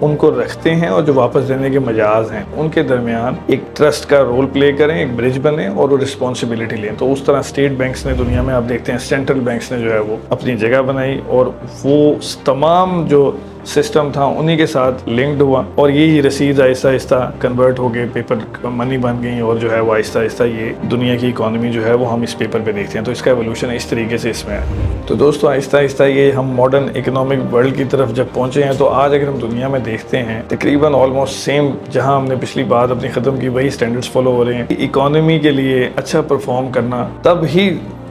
ان کو رکھتے ہیں اور جو واپس دینے کے مجاز ہیں ان کے درمیان ایک ٹرسٹ کا رول پلے کریں، ایک برج بنیں اور وہ رسپانسبلٹی لیں۔ تو اس طرح اسٹیٹ بینکس نے دنیا میں آپ دیکھتے ہیں سینٹرل بینکس نے جو ہے وہ اپنی جگہ بنائی اور وہ تمام جو سسٹم تھا انہی کے ساتھ لنکڈ ہوا، اور یہی رسید آہستہ آہستہ کنورٹ ہو گئے، پیپر منی بن گئی، اور جو ہے وہ آہستہ آہستہ یہ دنیا کی اکانومی جو ہے وہ ہم اس پیپر پہ دیکھتے ہیں۔ تو اس کا ایولیوشن اس طریقے سے اس میں ہے۔ تو دوستو آہستہ آہستہ یہ ہم ماڈرن اکنامک ورلڈ کی طرف جب پہنچے ہیں تو آج اگر ہم دنیا میں دیکھتے ہیں تقریباً آلموسٹ سیم جہاں ہم نے پچھلی بات اپنی ختم کی وہی سٹینڈرڈز فالو ہو رہے ہیں۔ اکانومی کے لیے اچھا پرفارم کرنا تب ہی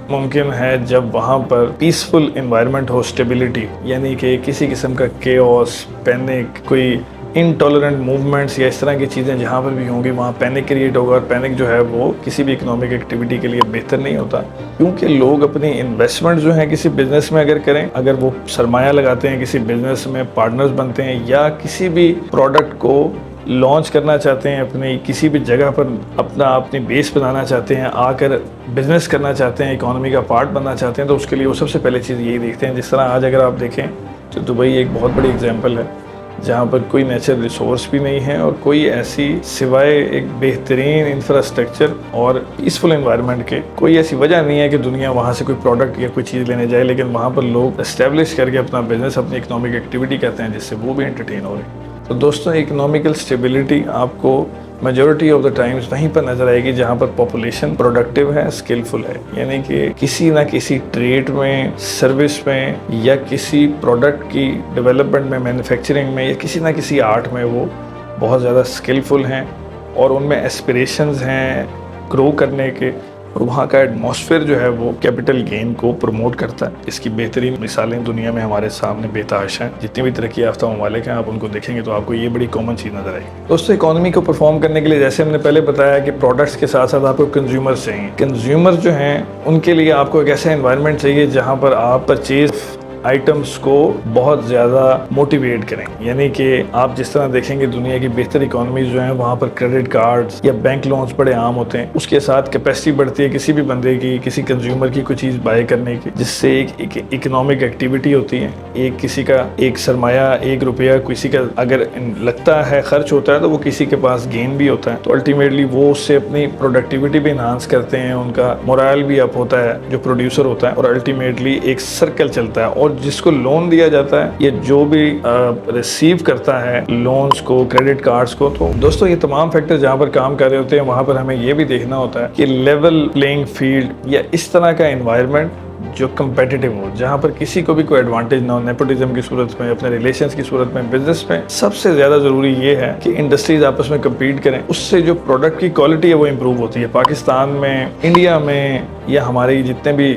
ممکن ہے جب وہاں پر پیسفل انوائرمنٹ ہو، اسٹیبلٹی، یعنی کہ کسی قسم کا کیوس، پینک، کوئی انٹالرنٹ موومنٹس یا اس طرح کی چیزیں جہاں پر بھی ہوں گی وہاں پینک کریٹ ہوگا، اور پینک جو ہے وہ کسی بھی اکنامک ایکٹیویٹی کے لیے بہتر نہیں ہوتا، کیونکہ لوگ اپنی انویسٹمنٹ جو ہیں کسی بزنس میں اگر کریں، اگر وہ سرمایہ لگاتے ہیں کسی بزنس میں، پارٹنرز بنتے ہیں یا کسی بھی پروڈکٹ کو لانچ کرنا چاہتے ہیں، اپنی کسی بھی جگہ پر اپنی بیس بنانا چاہتے ہیں، آ کر بزنس کرنا چاہتے ہیں، اکانومی کا پارٹ بننا چاہتے ہیں، تو اس کے لیے وہ سب سے پہلے چیز یہی دیکھتے ہیں۔ جس طرح آج اگر آپ دیکھیں تو دبئی ایک بہت بڑی اگزامپل ہے جہاں پر کوئی نیچرل ریسورس بھی نہیں ہے اور کوئی ایسی سوائے ایک بہترین انفراسٹرکچر اور پیسفل انوائرمنٹ کے کوئی ایسی وجہ نہیں ہے کہ دنیا وہاں سے کوئی پروڈکٹ یا کوئی چیز لینے جائے، لیکن وہاں پر لوگ اسٹیبلش کر کے اپنا بزنس، اپنی اکنامک ایکٹیویٹی کرتے ہیں جس سے وہ بھی انٹرٹین ہو رہے ہیں۔ تو دوستوں اکنامیکل اسٹیبلٹی آپ کو میجورٹی آف دا ٹائمز وہیں پر نظر آئے گی جہاں پر پاپولیشن پروڈکٹیو ہے، اسکلفل ہے، یعنی کہ کسی نہ کسی ٹریڈ میں، سروس میں یا کسی پروڈکٹ کی ڈیولپمنٹ میں، مینوفیکچرنگ میں یا کسی نہ کسی آرٹ میں وہ بہت زیادہ اسکلفل ہیں اور ان میں ایسپریشنز ہیں گرو کرنے کے، اور وہاں کا ایٹماسفیئر جو ہے وہ کیپٹل گین کو پروموٹ کرتا ہے۔ اس کی بہترین مثالیں دنیا میں ہمارے سامنے بے تحاشا ہیں، جتنی بھی ترقی یافتہ ممالک ہیں آپ ان کو دیکھیں گے تو آپ کو یہ بڑی کامن چیز نظر آئے گی۔ دوستو اکانومی کو پرفارم کرنے کے لیے جیسے ہم نے پہلے بتایا کہ پروڈکٹس کے ساتھ ساتھ آپ کو کنزیومر چاہیے۔ کنزیومر جو ہیں ان کے لیے آپ کو ایک ایسا انوائرمنٹ چاہیے جہاں پر آپ پرچیز آئٹمس کو بہت زیادہ موٹیویٹ کریں، یعنی کہ آپ جس طرح دیکھیں گے دنیا کی بہتر اکانومیز جو ہیں وہاں پر کریڈٹ کارڈز یا بینک لونز بڑے عام ہوتے ہیں، اس کے ساتھ کیپیسٹی بڑھتی ہے کسی بھی بندے کی، کسی کنزیومر کی کوئی چیز بائی کرنے کی، جس سے ایک اکنامک ایکٹیویٹی ہوتی ہے، ایک کسی کا ایک سرمایہ، ایک روپیہ کسی کا اگر لگتا ہے خرچ ہوتا ہے تو وہ کسی کے پاس گین بھی ہوتا ہے، تو الٹیمیٹلی وہ اس سے اپنی پروڈکٹیوٹی بھی انہانس کرتے ہیں، ان کا مورائل بھی اپ ہوتا ہے جو پروڈیوسر ہوتا ہے، اور الٹیمیٹلی ایک سرکل چلتا ہے۔ اور جس کو لون دیا جاتا ہے یا جو بھی ریسیو کرتا ہے لونز کو، کریڈٹ کارڈز کو، تو دوستو یہ تمام فیکٹر جہاں پر کام کر رہے ہوتے ہیں وہاں پر ہمیں یہ بھی دیکھنا ہوتا ہے کہ لیول پلینگ فیلڈ یا اس طرح کا انوائرمنٹ جو کمپیٹیٹیو ہو، جہاں پر کسی کو بھی کوئی ایڈوانٹیج نہ ہو، نیپوٹزم کی صورت میں، اپنے ریلیشنز کی صورت میں، بزنس میں سب سے زیادہ ضروری یہ ہے کہ انڈسٹریز آپس میں کمپیٹ کریں، اس سے جو پروڈکٹ کی کوالٹی ہے وہ امپروو ہوتی ہے۔ پاکستان میں، انڈیا میں یا ہمارے جتنے بھی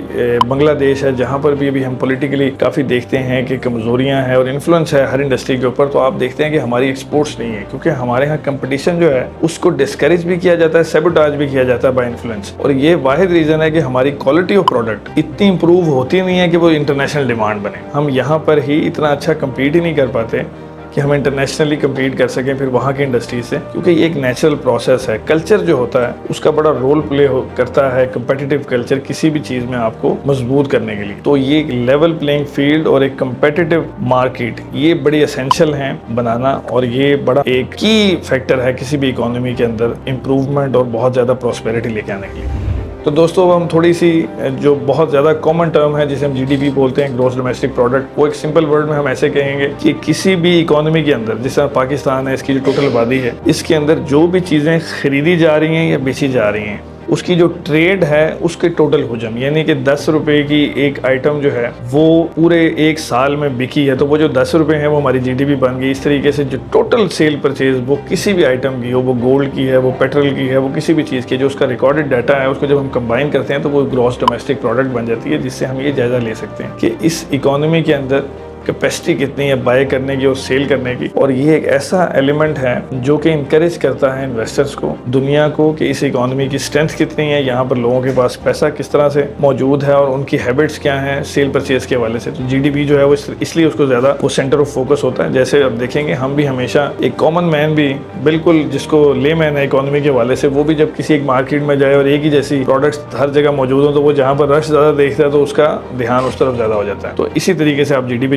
بنگلہ دیش ہے جہاں پر بھی ابھی ہم پولیٹیکلی کافی دیکھتے ہیں کہ کمزوریاں ہیں اور انفلوئنس ہے ہر انڈسٹری کے اوپر، تو آپ دیکھتے ہیں کہ ہماری ایکسپورٹس نہیں ہے، کیونکہ ہمارے ہاں کمپٹیشن جو ہے اس کو ڈسکریج بھی کیا جاتا ہے، سیبوٹاج بھی کیا جاتا ہے بائی انفلوئنس، اور یہ واحد ریزن ہے کہ ہماری کوالٹی آف پروڈکٹ اتنی امپروو ہوتی نہیں ہے کہ وہ انٹرنیشنل ڈیمانڈ بنے۔ ہم یہاں پر ہی اتنا اچھا کمپیٹ ہی نہیں کر پاتے کہ ہم انٹرنیشنلی کمپیٹ کر سکیں پھر وہاں کی انڈسٹری سے، کیونکہ یہ ایک نیچرل پروسیس ہے۔ کلچر جو ہوتا ہے اس کا بڑا رول پلے کرتا ہے، کمپیٹیٹیو کلچر کسی بھی چیز میں آپ کو مضبوط کرنے کے لیے، تو یہ ایک لیول پلینگ فیلڈ اور ایک کمپیٹیٹیو مارکیٹ یہ بڑی اسینشل ہیں بنانا، اور یہ بڑا ایک کی فیکٹر ہے کسی بھی اکانومی کے اندر امپروومنٹ اور بہت زیادہ پراسپیرٹی لے کے آنے کے لیے۔ تو دوستو اب ہم تھوڑی سی جو بہت زیادہ کامن ٹرم ہے جسے ہم جی ڈی پی بولتے ہیں، گروس ڈومیسٹک پروڈکٹ، وہ ایک سمپل ورڈ میں ہم ایسے کہیں گے کہ کسی بھی اکانومی کے اندر، جس طرح پاکستان ہے اس کی جو ٹوٹل آبادی ہے، اس کے اندر جو بھی چیزیں خریدی جا رہی ہیں یا بیچی جا رہی ہیں اس کی جو ٹریڈ ہے اس کے ٹوٹل حجم، یعنی کہ 10 روپے کی ایک آئٹم جو ہے وہ پورے ایک سال میں بکی ہے، تو وہ جو 10 روپے ہیں وہ ہماری جی ڈی پی بن گئی۔ اس طریقے سے جو ٹوٹل سیل پرچیز وہ کسی بھی آئٹم کی ہو، وہ گولڈ کی ہے، وہ پیٹرول کی ہے، وہ کسی بھی چیز کی، جو اس کا ریکارڈڈ ڈیٹا ہے اس کو جب ہم کمبائن کرتے ہیں تو وہ گروس ڈومیسٹک پروڈکٹ بن جاتی ہے، جس سے ہم یہ جائزہ لے سکتے ہیں کہ اس اکانومی کے اندر کیپیسٹی کتنی ہے بائی کرنے کی اور سیل کرنے کی۔ اور یہ ایک ایسا ایلیمنٹ ہے جو کہ انکریج کرتا ہے انویسٹرز کو، دنیا کو، کہ اس اکانومی کی اسٹرینتھ کتنی ہے، یہاں پر لوگوں کے پاس پیسہ کس طرح سے موجود ہے اور ان کی ہیبٹس کیا ہیں سیل پرچیز کے حوالے سے۔ تو جی ڈی پی جو ہے وہ اس لیے اس کو زیادہ وہ سینٹر آف فوکس ہوتا ہے۔ جیسے اب دیکھیں گے ہم بھی ہمیشہ ایک کامن مین بھی بالکل جس کو لے مین ہے اکانومی کے حوالے سے، وہ بھی جب کسی ایک مارکیٹ میں جائے اور ایک ہی جیسی پروڈکٹس ہر جگہ موجود ہوں تو وہ جہاں پر رش زیادہ دیکھتا ہے تو اس کا دھیان اس طرف زیادہ ہو جاتا ہے۔ تو اسی طریقے سے آپ جی ڈی پی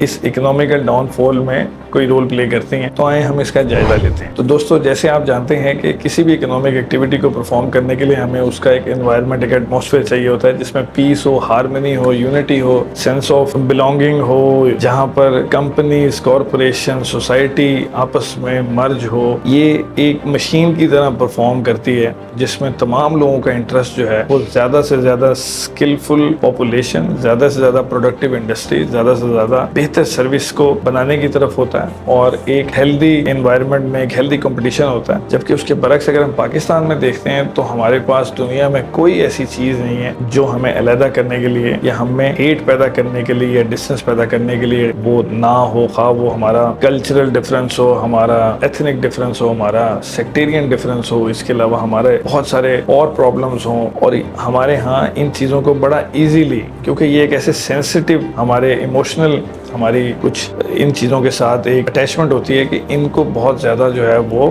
اس اکنامیکل ڈاؤن فال میں کوئی رول پلے کرتی ہیں، تو آئیں ہم اس کا جائزہ لیتے ہیں۔ تو دوستو، جیسے آپ جانتے ہیں کہ کسی بھی اکنامک ایکٹیویٹی کو پرفارم کرنے کے لیے ہمیں اس کا ایک انوائرمنٹ، ایک ایٹماسفیئر چاہیے ہوتا ہے جس میں پیس ہو، ہارمنی ہو، یونٹی ہو، سینس آف بلانگنگ ہو، جہاں پر کمپنیز، کارپوریشن، سوسائٹی آپس میں مرج ہو، یہ ایک مشین کی طرح پرفارم کرتی ہے جس میں تمام لوگوں کا انٹرسٹ جو ہے وہ زیادہ سے زیادہ اسکلفل پاپولیشن، زیادہ سے زیادہ پروڈکٹیو انڈسٹری، زیادہ سے زیادہ بہتر سروس کو بنانے کی طرف ہوتا ہے اور ایک ہیلدی انوائرمنٹ میں ایک ہیلدی کمپٹیشن ہوتا ہے۔ جبکہ اس کے برعکس اگر ہم پاکستان میں دیکھتے ہیں تو ہمارے پاس دنیا میں کوئی ایسی چیز نہیں ہے جو ہمیں علیحدہ کرنے کے لیے یا ہمیں ہیٹ پیدا کرنے کے لیے یا ڈسٹینس پیدا کرنے کے لیے وہ نہ ہو، خواہ وہ ہمارا کلچرل ڈفرینس ہو، ہمارا ایتھنک ڈفرینس ہو، ہمارا سیکٹیرین ڈفرینس ہو، اس کے علاوہ ہمارے بہت سارے اور پرابلمز ہوں۔ اور ہمارے ہاں ان چیزوں کو بڑا ایزیلی، کیونکہ یہ ایک ایسے سینسٹیو، ہمارے ایموشنل، ہماری کچھ ان چیزوں کے ساتھ ایک اٹیچمنٹ ہوتی ہے کہ ان کو بہت زیادہ جو ہے وہ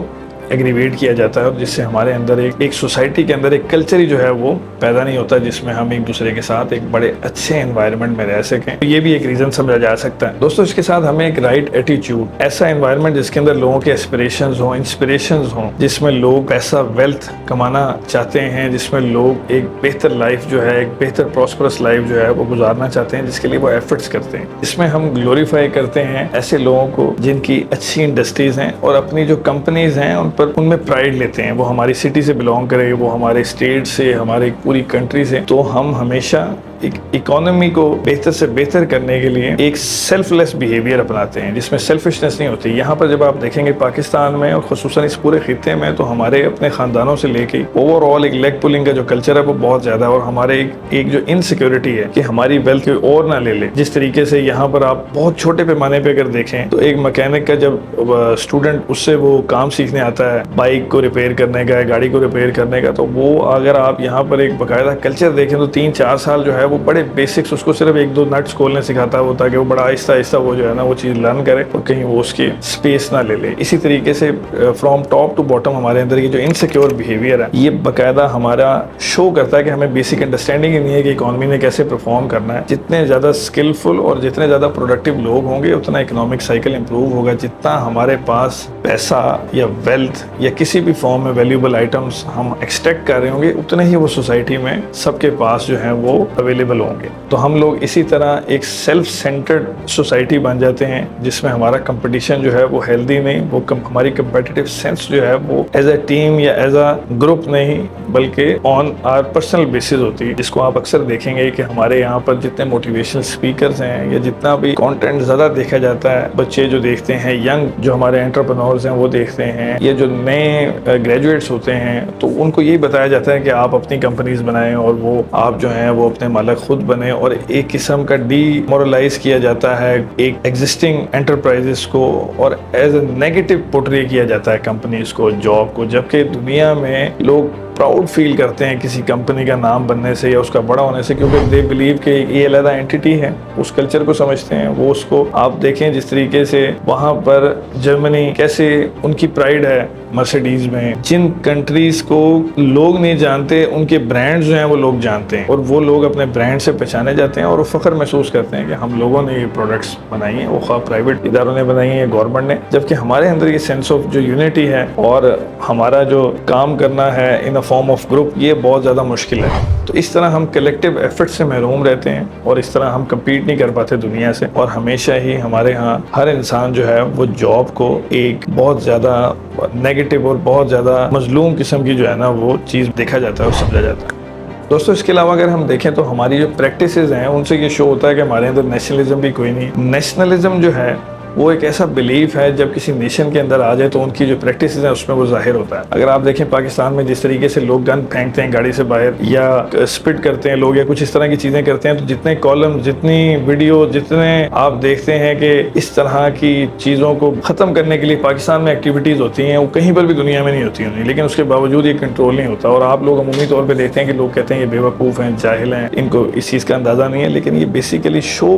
ایگریویٹ کیا جاتا ہے، اور جس سے ہمارے اندر ایک سوسائٹی کے اندر ایک کلچر ہی جو ہے وہ پیدا نہیں ہوتا جس میں ہم ایک دوسرے کے ساتھ ایک بڑے اچھے انوائرمنٹ میں رہ سکیں۔ یہ بھی ایک ریزن سمجھا جا سکتا ہے۔ دوستو، اس کے ساتھ ہمیں ایک رائٹ ایٹیچیوڈ، ایسا انوائرمنٹ جس کے اندر لوگوں کے ایسپریشنز ہوں، انسپریشنز ہوں، جس میں لوگ پیسہ، ویلتھ کمانا چاہتے ہیں، جس میں لوگ ایک بہتر لائف جو ہے، ایک بہتر پراسپرس لائف جو ہے وہ گزارنا چاہتے ہیں، جس کے لیے وہ ایفرٹس کرتے ہیں۔ اس میں ہم گلوریفائی کرتے ہیں ایسے لوگوں کو جن کی اچھی انڈسٹریز ہیں اور اپنی جو کمپنیز ہیں ان میں پرائڈ لیتے ہیں، وہ ہماری سٹی سے بلانگ کرے، وہ ہمارے اسٹیٹ سے، ہماری پوری کنٹری سے۔ تو ہم ہمیشہ ایک اکانومی کو بہتر سے بہتر کرنے کے لیے ایک سیلف لیس بیہیویئر اپناتے ہیں جس میں سیلفشنس نہیں ہوتی۔ یہاں پر جب آپ دیکھیں گے پاکستان میں اور خصوصاً اس پورے خطے میں، تو ہمارے اپنے خاندانوں سے لے کے اوور آل ایک لیگ پولنگ کا جو کلچر ہے وہ بہت زیادہ ہے، اور ہمارے ایک جو انسیکیورٹی ہے کہ ہماری ویلتھ کوئی اور نہ لے لے۔ جس طریقے سے یہاں پر آپ بہت چھوٹے پیمانے پہ اگر دیکھیں تو ایک مکینک کا جب اسٹوڈنٹ اس سے وہ کام سیکھنے آتا ہے، بائک کو ریپیئر کرنے کا، گاڑی کو ریپیئر کرنے کا، تو وہ اگر آپ یہاں پر ایک باقاعدہ کلچر دیکھیں تو 3-4 سال جو ہے وہ بڑے بیسکس، اس کو صرف 1-2 نٹس کھولنے سکھاتا ہے وہ، تاکہ وہ بڑا آہستہ آہستہ وہ جو ہے نا وہ چیز لرن کرے اور کہیں وہ اس کی اسپیس نہ لے لے۔ اسی طریقے سے فرام ٹاپ ٹو باٹم ہمارے اندر یہ جو انسیکیور بیہیویئر ہے، یہ باقاعدہ ہمارا شو کرتا ہے کہ ہمیں بیسک انڈرسٹینڈنگ ہی نہیں ہے کہ اکانومی نے کیسے پرفارم کرنا ہے۔ جتنے زیادہ اسکلفل اور جتنے زیادہ پروڈکٹیو لوگ ہوں گے اتنا اکنامک سائیکل امپروو ہوگا۔ جتنا ہمارے پاس پیسہ یا ویلتھ یا کسی بھی فارم میں ویلیوبل آئٹمس ہم ایکسٹریکٹ کر رہے ہوں گے، اتنے ہی وہ سوسائٹی میں سب کے پاس جو ہیں وہ اویلیبل ہوں گے۔ تو ہم لوگ اسی طرح ایک سیلف سینٹرڈ سوسائٹی بن جاتے ہیں جس میں ہمارا کمپٹیشن جو ہے وہ ہیلدی نہیں، وہ ہماری کمپیٹیٹیو سینس جو ہے وہ ایز اے ٹیم یا ایز اے گروپ نہیں بلکہ آن آر پرسنل بیسز ہوتی ہے، جس کو آپ اکثر دیکھیں گے کہ ہمارے یہاں پر جتنے موٹیویشنل اسپیکرز ہیں یا جتنا بھی کانٹینٹ زیادہ دیکھا جاتا ہے، بچے جو دیکھتے ہیں، ینگ جو ہمارے انٹرپرینورز ہیں وہ دیکھتے ہیں، یہ جو نئے گریجویٹس ہوتے ہیں، تو ان کو یہی بتایا جاتا ہے کہ آپ اپنی کمپنیز بنائیں اور وہ آپ جو ہیں وہ اپنے مالک خود بنے، اور ایک قسم کا ڈی مورلائز کیا جاتا ہے ایک ایگزسٹنگ انٹرپرائزز کو، اور ایز اے نیگیٹو پورٹری کیا جاتا ہے کمپنیز کو، جاب کو، جبکہ دنیا میں لوگ پراؤڈ فیل کرتے ہیں کسی کمپنی کا نام بننے سے یا اس کا بڑا ہونے سے، کیونکہ دے بلیو کہ یہ علیحدہ اینٹی ہے، اس کلچر کو سمجھتے ہیں وہ۔ اس کو آپ دیکھیں جس طریقے سے وہاں پر جرمنی کیسے ان کی پرائڈ ہے مرسیڈیز میں، جن کنٹریز کو لوگ نہیں جانتے ان کے برانڈ جو ہیں وہ لوگ جانتے ہیں، اور وہ لوگ اپنے برانڈ سے پہچانے جاتے ہیں اور وہ فخر محسوس کرتے ہیں کہ ہم لوگوں نے یہ پروڈکٹس بنائی ہیں، وہ خواہ پرائیویٹ اداروں نے بنائی ہیں یا گورنمنٹ نے، جبکہ ہمارے اندر یہ سینس آف جو یونٹی ہے اور ہمارا جو کام کرنا ہے ان فارم آف گروپ، یہ بہت زیادہ مشکل ہے۔ تو اس طرح ہم کلیکٹیو ایفرٹ سے محروم رہتے ہیں اور اس طرح ہم کمپیٹ نہیں کر پاتے دنیا سے، اور ہمیشہ ہی ہمارے ہاں ہر انسان جو ہے وہ جاب کو ایک بہت زیادہ نیگیٹو اور بہت زیادہ مظلوم قسم کی جو ہے نا وہ چیز دیکھا جاتا ہے اور سمجھا جاتا ہے۔ دوستو، اس کے علاوہ اگر ہم دیکھیں تو ہماری جو پریکٹسز ہیں ان سے یہ شو ہوتا ہے کہ ہمارے اندر نیشنلزم بھی کوئی نہیں۔ نیشنلزم جو ہے وہ ایک ایسا بلیف ہے جب کسی نیشن کے اندر آ جائے تو ان کی جو پریکٹسز ہیں اس میں وہ ظاہر ہوتا ہے۔ اگر آپ دیکھیں پاکستان میں جس طریقے سے لوگ گن پھینکتے ہیں گاڑی سے باہر یا اسپٹ کرتے ہیں لوگ یا کچھ اس طرح کی چیزیں کرتے ہیں، تو جتنے کالم، جتنی ویڈیو، جتنے آپ دیکھتے ہیں کہ اس طرح کی چیزوں کو ختم کرنے کے لیے پاکستان میں ایکٹیویٹیز ہوتی ہیں، وہ کہیں پر بھی دنیا میں نہیں ہوتی ہیں، لیکن اس کے باوجود یہ کنٹرول نہیں ہوتا، اور آپ لوگ عمومی طور پہ دیکھتے ہیں کہ لوگ کہتے ہیں یہ بے وقوف ہیں، جاہل ہیں، ان کو اس چیز کا اندازہ نہیں ہے، لیکن یہ بیسیکلی شو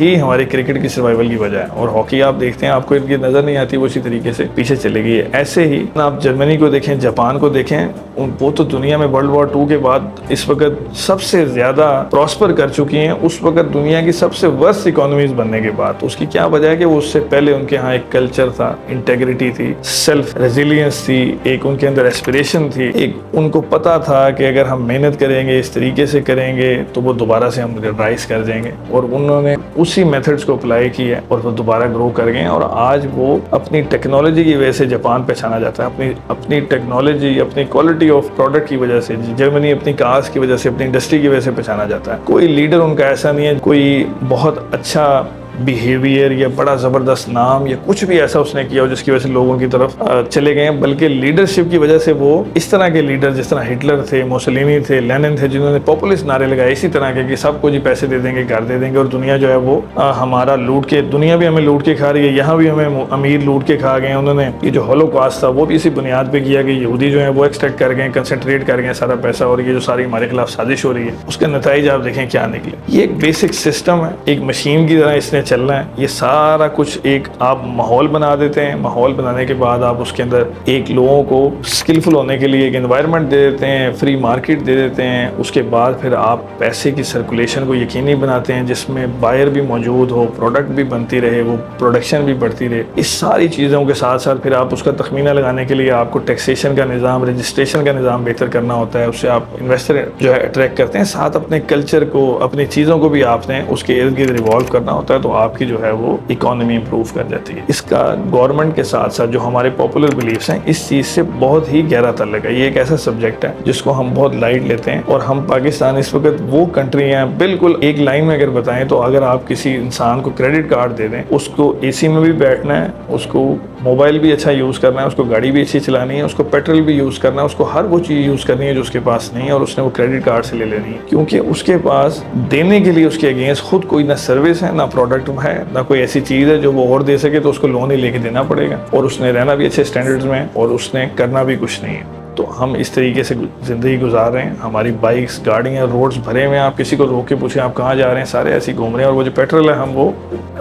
ہی ہمارے کرکٹ کی سروائیول کی وجہ ہے. اور ہاکی آپ دیکھتے ہیں آپ کو یہ نظر نہیں آتی وہ اسی طریقے سے پیچھے چلے گئی ہے. ایسے ہی آپ جرمنی کو دیکھیں, جاپان کو دیکھیں, وہ تو دنیا میں ورلڈ وار 2 کے بعد اس وقت سب سے زیادہ پراسپر کر چکی ہیں. اس وقت دنیا کی سب سے ورسٹ اکانومیز بننے کے بعد اس کی کیا وجہ ہے کہ وہ اس سے پہلے ان کے ہاں ایک کلچر تھا, انٹیگریٹی تھی, سیلف ریزیلینس تھی, ایک ان کے اندر ایسپریشن تھی, ایک ان کو پتا تھا کہ اگر ہم محنت کریں گے اس طریقے سے کریں گے تو وہ دوبارہ سے ہم رائز کر جائیں گے. اور انہوں نے اسی میتھڈز کو اپلائی کیا اور وہ دوبارہ گرو کر گئے. اور آج وہ اپنی ٹیکنالوجی کی وجہ سے جاپان پہچانا جاتا ہے, اپنی ٹیکنالوجی, اپنی کوالٹی آف پروڈکٹ کی وجہ سے. جرمنی اپنی کارز کی وجہ سے, اپنی انڈسٹری کی وجہ سے پہچانا جاتا ہے. کوئی لیڈر ان کا ایسا نہیں ہے, کوئی بہت اچھا بیہیویئر یا بڑا زبردست نام یا کچھ بھی ایسا اس نے کیا ہو جس کی وجہ سے لوگوں کی طرف چلے گئے ہیں, بلکہ لیڈرشپ کی وجہ سے وہ اس طرح کے لیڈر جس طرح ہٹلر تھے, موسولینی تھے, لینن تھے, جنہوں نے پاپولسٹ نعرے لگائے اسی طرح کے کہ سب کو جی پیسے دے دیں گے, گھر دے دیں گے, اور دنیا جو ہے وہ ہمارا لوٹ کے, دنیا بھی ہمیں لوٹ کے کھا رہی ہے, یہاں بھی ہمیں امیر لوٹ کے کھا گئے ہیں. انہوں نے یہ جو ہولوکاسٹ تھا وہ بھی اسی بنیاد پہ کیا کہ یہودی جو ہیں وہ ایکسٹریکٹ کر گئے, کنسنٹریٹ کر گئے سارا پیسہ, اور یہ جو ساری ہمارے خلاف سازش ہو رہی ہے اس کے نتائج آپ دیکھیں کیا نکلے. یہ ایک بیسک سسٹم ہے, ایک مشین کی طرح اس نے چلنا ہے. یہ سارا کچھ ایک آپ ماحول بنا دیتے ہیں, ماحول بنانے کے بعد آپ اس کے اندر ایک لوگوں کو سکلفل ہونے کے لیے ایک انوائرمنٹ دے دیتے ہیں, فری مارکیٹ دے دیتے ہیں. اس کے بعد پھر آپ پیسے کی سرکولیشن کو یقینی بناتے ہیں جس میں بائر بھی موجود ہو, پروڈکٹ بھی بنتی رہے, وہ پروڈکشن بھی بڑھتی رہے. اس ساری چیزوں کے ساتھ ساتھ پھر آپ اس کا تخمینہ لگانے کے لیے آپ کو ٹیکسیشن کا نظام, رجسٹریشن کا نظام بہتر کرنا ہوتا ہے. اس سے آپ انویسٹر جو ہے اٹریکٹ کرتے ہیں. ساتھ اپنے کلچر کو, اپنی چیزوں کو بھی آپ نے اس کے ارد گرد ریوالو کرنا ہوتا ہے, تو آپ کی جو ہے وہ اکانومی امپروو کر جاتی ہے. اس کا گورنمنٹ کے ساتھ ساتھ جو ہمارے پاپولر بلیفس ہیں اس چیز سے بہت ہی گہرا تعلق ہے. یہ ایک ایسا سبجیکٹ ہے جس کو ہم بہت لائٹ لیتے ہیں, اور ہم پاکستان اس وقت وہ کنٹری ہیں, بالکل ایک لائن میں اگر بتائیں تو اگر آپ کسی انسان کو کریڈٹ کارڈ دے دیں, اس کو اے سی میں بھی بیٹھنا ہے, اس کو موبائل بھی اچھا یوز کرنا ہے, اس کو گاڑی بھی اچھی چلانی ہے, اس کو پیٹرول بھی یوز کرنا ہے, اس کو ہر وہ چیز یوز کرنی ہے جو اس کے پاس نہیں ہے, اور اس نے وہ کریڈٹ کارڈ سے لے لینی ہے, کیونکہ اس کے پاس دینے کے لیے اس کے اگینسٹ خود کوئی نہ سروس ہے, نہ پروڈکٹ ہے, نہ کوئی ایسی چیز ہے جو وہ اور دے سکے, تو اس کو لون ہی لے کے دینا پڑے گا, اور اس نے رہنا بھی اچھے اسٹینڈرڈز میں, اور اس نے کرنا بھی کچھ نہیں ہے. تو ہم اس طریقے سے زندگی گزار رہے ہیں. ہماری بائکس, گاڑیاں, روڈز بھرے ہوئے ہیں. آپ کسی کو روک کے پوچھیں آپ کہاں جا رہے ہیں, سارے ایسے گھوم رہے ہیں. اور وہ جو پیٹرول ہے ہم وہ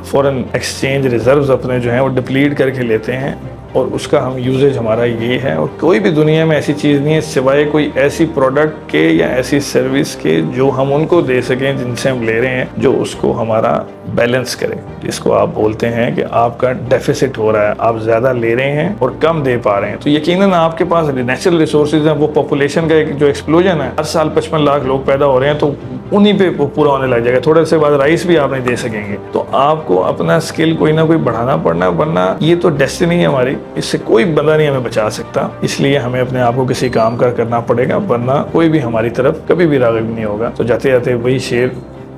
فورن ایکسچینج ریزروز اپنے جو ہیں وہ ڈپلیٹ کر کے لیتے ہیں, اور اس کا ہم یوزیج ہمارا یہ ہے. اور کوئی بھی دنیا میں ایسی چیز نہیں ہے سوائے کوئی ایسی پروڈکٹ کے یا ایسی سروس کے جو ہم ان کو دے سکیں جن سے ہم لے رہے ہیں, جو اس کو ہمارا بیلنس کرے, جس کو آپ بولتے ہیں کہ آپ کا ڈیفیسٹ ہو رہا ہے, آپ زیادہ لے رہے ہیں اور کم دے پا رہے ہیں. تو یقیناً آپ کے پاس نیچرل ریسورسز ہیں, وہ پاپولیشن کا ایک جو ایکسپلوژن ہے, ہر سال 55 لاکھ لوگ پیدا ہو رہے ہیں, تو انہی پہ پورا ہونے لگ جائے گا. تھوڑے سے بعد رائس بھی آپ نہیں دے سکیں گے. تو آپ کو اپنا سکل کوئی نہ کوئی بڑھانا پڑنا, ورنہ یہ تو ڈیسٹنی ہے ہماری, اس سے کوئی بندہ نہیں ہمیں بچا سکتا. اس لیے ہمیں اپنے آپ کو کسی کام کا کرنا پڑے گا, ورنہ کوئی بھی ہماری طرف کبھی بھی راغب نہیں ہوگا. تو جاتے جاتے وہی شعر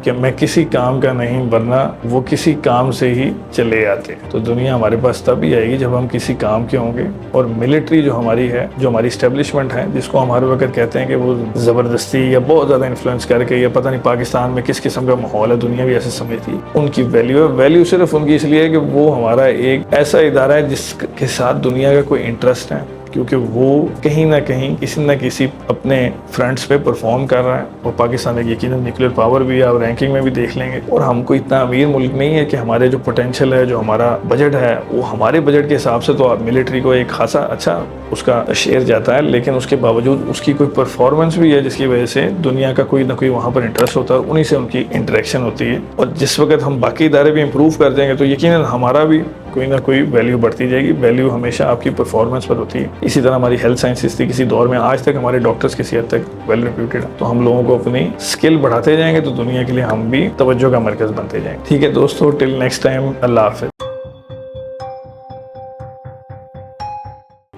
کہ میں کسی کام کا نہیں ورنہ وہ کسی کام سے ہی چلے آتے. تو دنیا ہمارے پاس تب ہی آئے گی جب ہم کسی کام کے ہوں گے. اور ملٹری جو ہماری ہے, جو ہماری اسٹیبلشمنٹ ہے, جس کو ہم ہر وقت کہتے ہیں کہ وہ زبردستی یا بہت زیادہ انفلوئنس کر کے, یا پتہ نہیں پاکستان میں کس قسم کا ماحول ہے, دنیا بھی ایسے سمجھتی ہے, ان کی ویلیو صرف ان کی اس لیے ہے کہ وہ ہمارا ایک ایسا ادارہ ہے جس کے ساتھ دنیا کا کوئی انٹرسٹ ہے, کیونکہ وہ کہیں نہ کہیں کسی نہ کسی اپنے فرنٹس پہ پرفارم کر رہا ہے. اور پاکستان ایک یقیناً نیوکلیر پاور بھی ہے, آپ رینکنگ میں بھی دیکھ لیں گے. اور ہم کوئی اتنا امیر ملک نہیں ہے کہ ہمارے جو پوٹینشیل ہے, جو ہمارا بجٹ ہے, وہ ہمارے بجٹ کے حساب سے تو ملٹری کو ایک خاصا اچھا اس کا شیئر جاتا ہے, لیکن اس کے باوجود اس کی کوئی پرفارمنس بھی ہے جس کی وجہ سے دنیا کا کوئی نہ کوئی وہاں پر انٹرسٹ ہوتا ہے, اور انہی سے ان کی انٹریکشن ہوتی ہے. اور جس وقت ہم باقی ادارے بھی امپروو کر دیں گے تو یقیناً ہمارا بھی کوئی نہ کوئی ویلیو بڑھتی جائے گی. ویلیو ہمیشہ آپ کی پرفارمنس پر ہوتی ہے. اسی طرح ہماری ہیلتھ سائنسز تھی کسی دور میں, آج تک ہمارے ڈاکٹرز کسی حد تک ویل ریپیوٹیڈ ہیں. تو ہم لوگوں کو اپنی اسکل بڑھاتے جائیں گے تو دنیا کے لیے ہم بھی توجہ کا مرکز بنتے جائیں گے. ٹھیک ہے دوستو, ٹل نیکسٹ ٹائم, اللہ حافظ.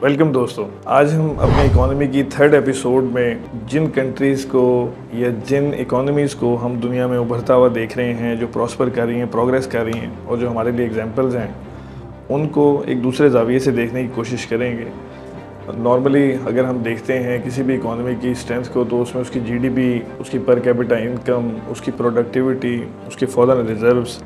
ویلکم دوستو. آج ہم اپنی اکانومی کی 3rd ایپیسوڈ میں جن کنٹریز کو یا جن اکانومیز کو ہم دنیا میں ابھرتا ہوا دیکھ رہے ہیں, جو پراسپر کر رہی ہیں, پروگریس کر رہی ہیں, اور جو ہمارے لیے ایگزامپلز ہیں, ان کو ایک دوسرے زاویے سے دیکھنے کی کوشش کریں گے. نارملی اگر ہم دیکھتے ہیں کسی بھی اکانومی کی اسٹرینتھ کو, تو اس میں اس کی جی ڈی پی, اس کی پر کیپٹا انکم, اس کی پروڈکٹیوٹی, اس کی فارن ریزروز,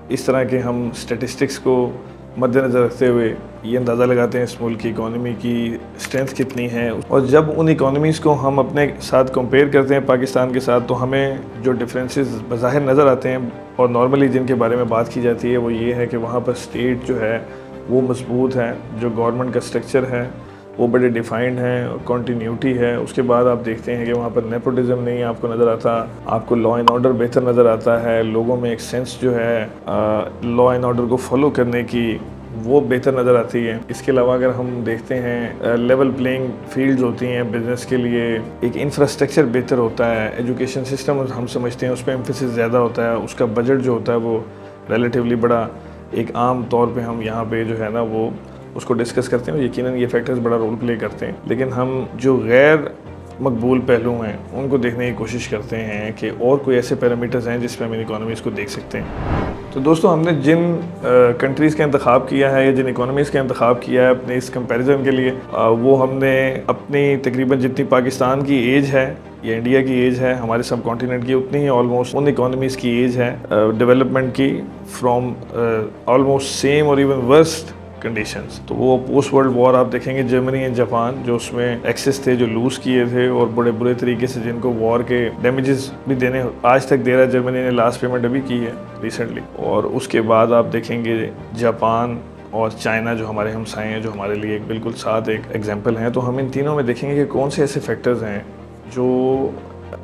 اس طرح کے ہم اسٹیٹسٹکس کو مد نظر رکھتے ہوئے یہ اندازہ لگاتے ہیں اس ملک کی اکانومی کی اسٹرینتھ کتنی ہے، اور جب ان اکانومیز کو ہم اپنے ساتھ کمپیئر کرتے ہیں پاکستان کے ساتھ تو ہمیں جو ڈفرینسز بظاہر نظر آتے ہیں اور نارملی جن کے بارے میں بات کی جاتی ہے وہ یہ ہے کہ وہاں پر اسٹیٹ جو ہے وہ مضبوط ہے، جو گورنمنٹ کا اسٹرکچر ہے وہ بڑے ڈیفائنڈ ہیں، کنٹینیوٹی ہے۔ اس کے بعد آپ دیکھتے ہیں کہ وہاں پر نیپوٹزم نہیں آپ کو نظر آتا، آپ کو لا اینڈ آرڈر بہتر نظر آتا ہے، لوگوں میں ایک سینس جو ہے لا اینڈ آرڈر کو فالو کرنے کی وہ بہتر نظر آتی ہے۔ اس کے علاوہ اگر ہم دیکھتے ہیں لیول پلینگ فیلڈز ہوتی ہیں بزنس کے لیے، ایک انفراسٹرکچر بہتر ہوتا ہے، ایجوکیشن سسٹم ہم سمجھتے ہیں اس پہ ایمفیسس زیادہ ہوتا ہے، اس کا بجٹ جو ہوتا ہے وہ ریلیٹیولی بڑا ایک عام طور پہ ہم یہاں پہ جو ہے نا وہ اس کو ڈسکس کرتے ہیں، یقیناً یہ فیکٹرز بڑا رول پلے کرتے ہیں، لیکن ہم جو غیر مقبول پہلو ہیں ان کو دیکھنے کی کوشش کرتے ہیں کہ اور کوئی ایسے پیرامیٹرز ہیں جس پہ ہم ان اکانومیز کو دیکھ سکتے ہیں۔ تو دوستو ہم نے جن کنٹریز کا انتخاب کیا ہے یا جن اکانومیز کا انتخاب کیا ہے اپنے اس کمپیریزن کے لیے، وہ ہم نے اپنی تقریباً جتنی پاکستان کی ایج ہے یا انڈیا کی ایج ہے ہمارے سب کانٹیننٹ کی، اتنی ہی آلموسٹ ان اکانومیز کی ایج ہے ڈیولپمنٹ کی، فرام آلموسٹ سیم اور ایون ورسٹ کنڈیشنز۔ تو وہ پوسٹ ورلڈ وار آپ دیکھیں گے جرمنی اینڈ جاپان جو اس میں ایکسس تھے، جو لوز کیے تھے اور بڑے برے طریقے سے جن کو وار کے ڈیمیجز بھی دینے آج تک دے رہا ہے، جرمنی نے لاسٹ پیمنٹ ابھی کی ہے ریسنٹلی۔ اور اس کے بعد آپ دیکھیں گے جاپان اور چائنا جو ہمارے ہمسائے ہیں، جو ہمارے لیے ایک بالکل ساتھ ایک ایگزامپل ہیں۔ تو ہم ان تینوں میں دیکھیں گے کہ کون سے ایسے فیکٹرز ہیں جو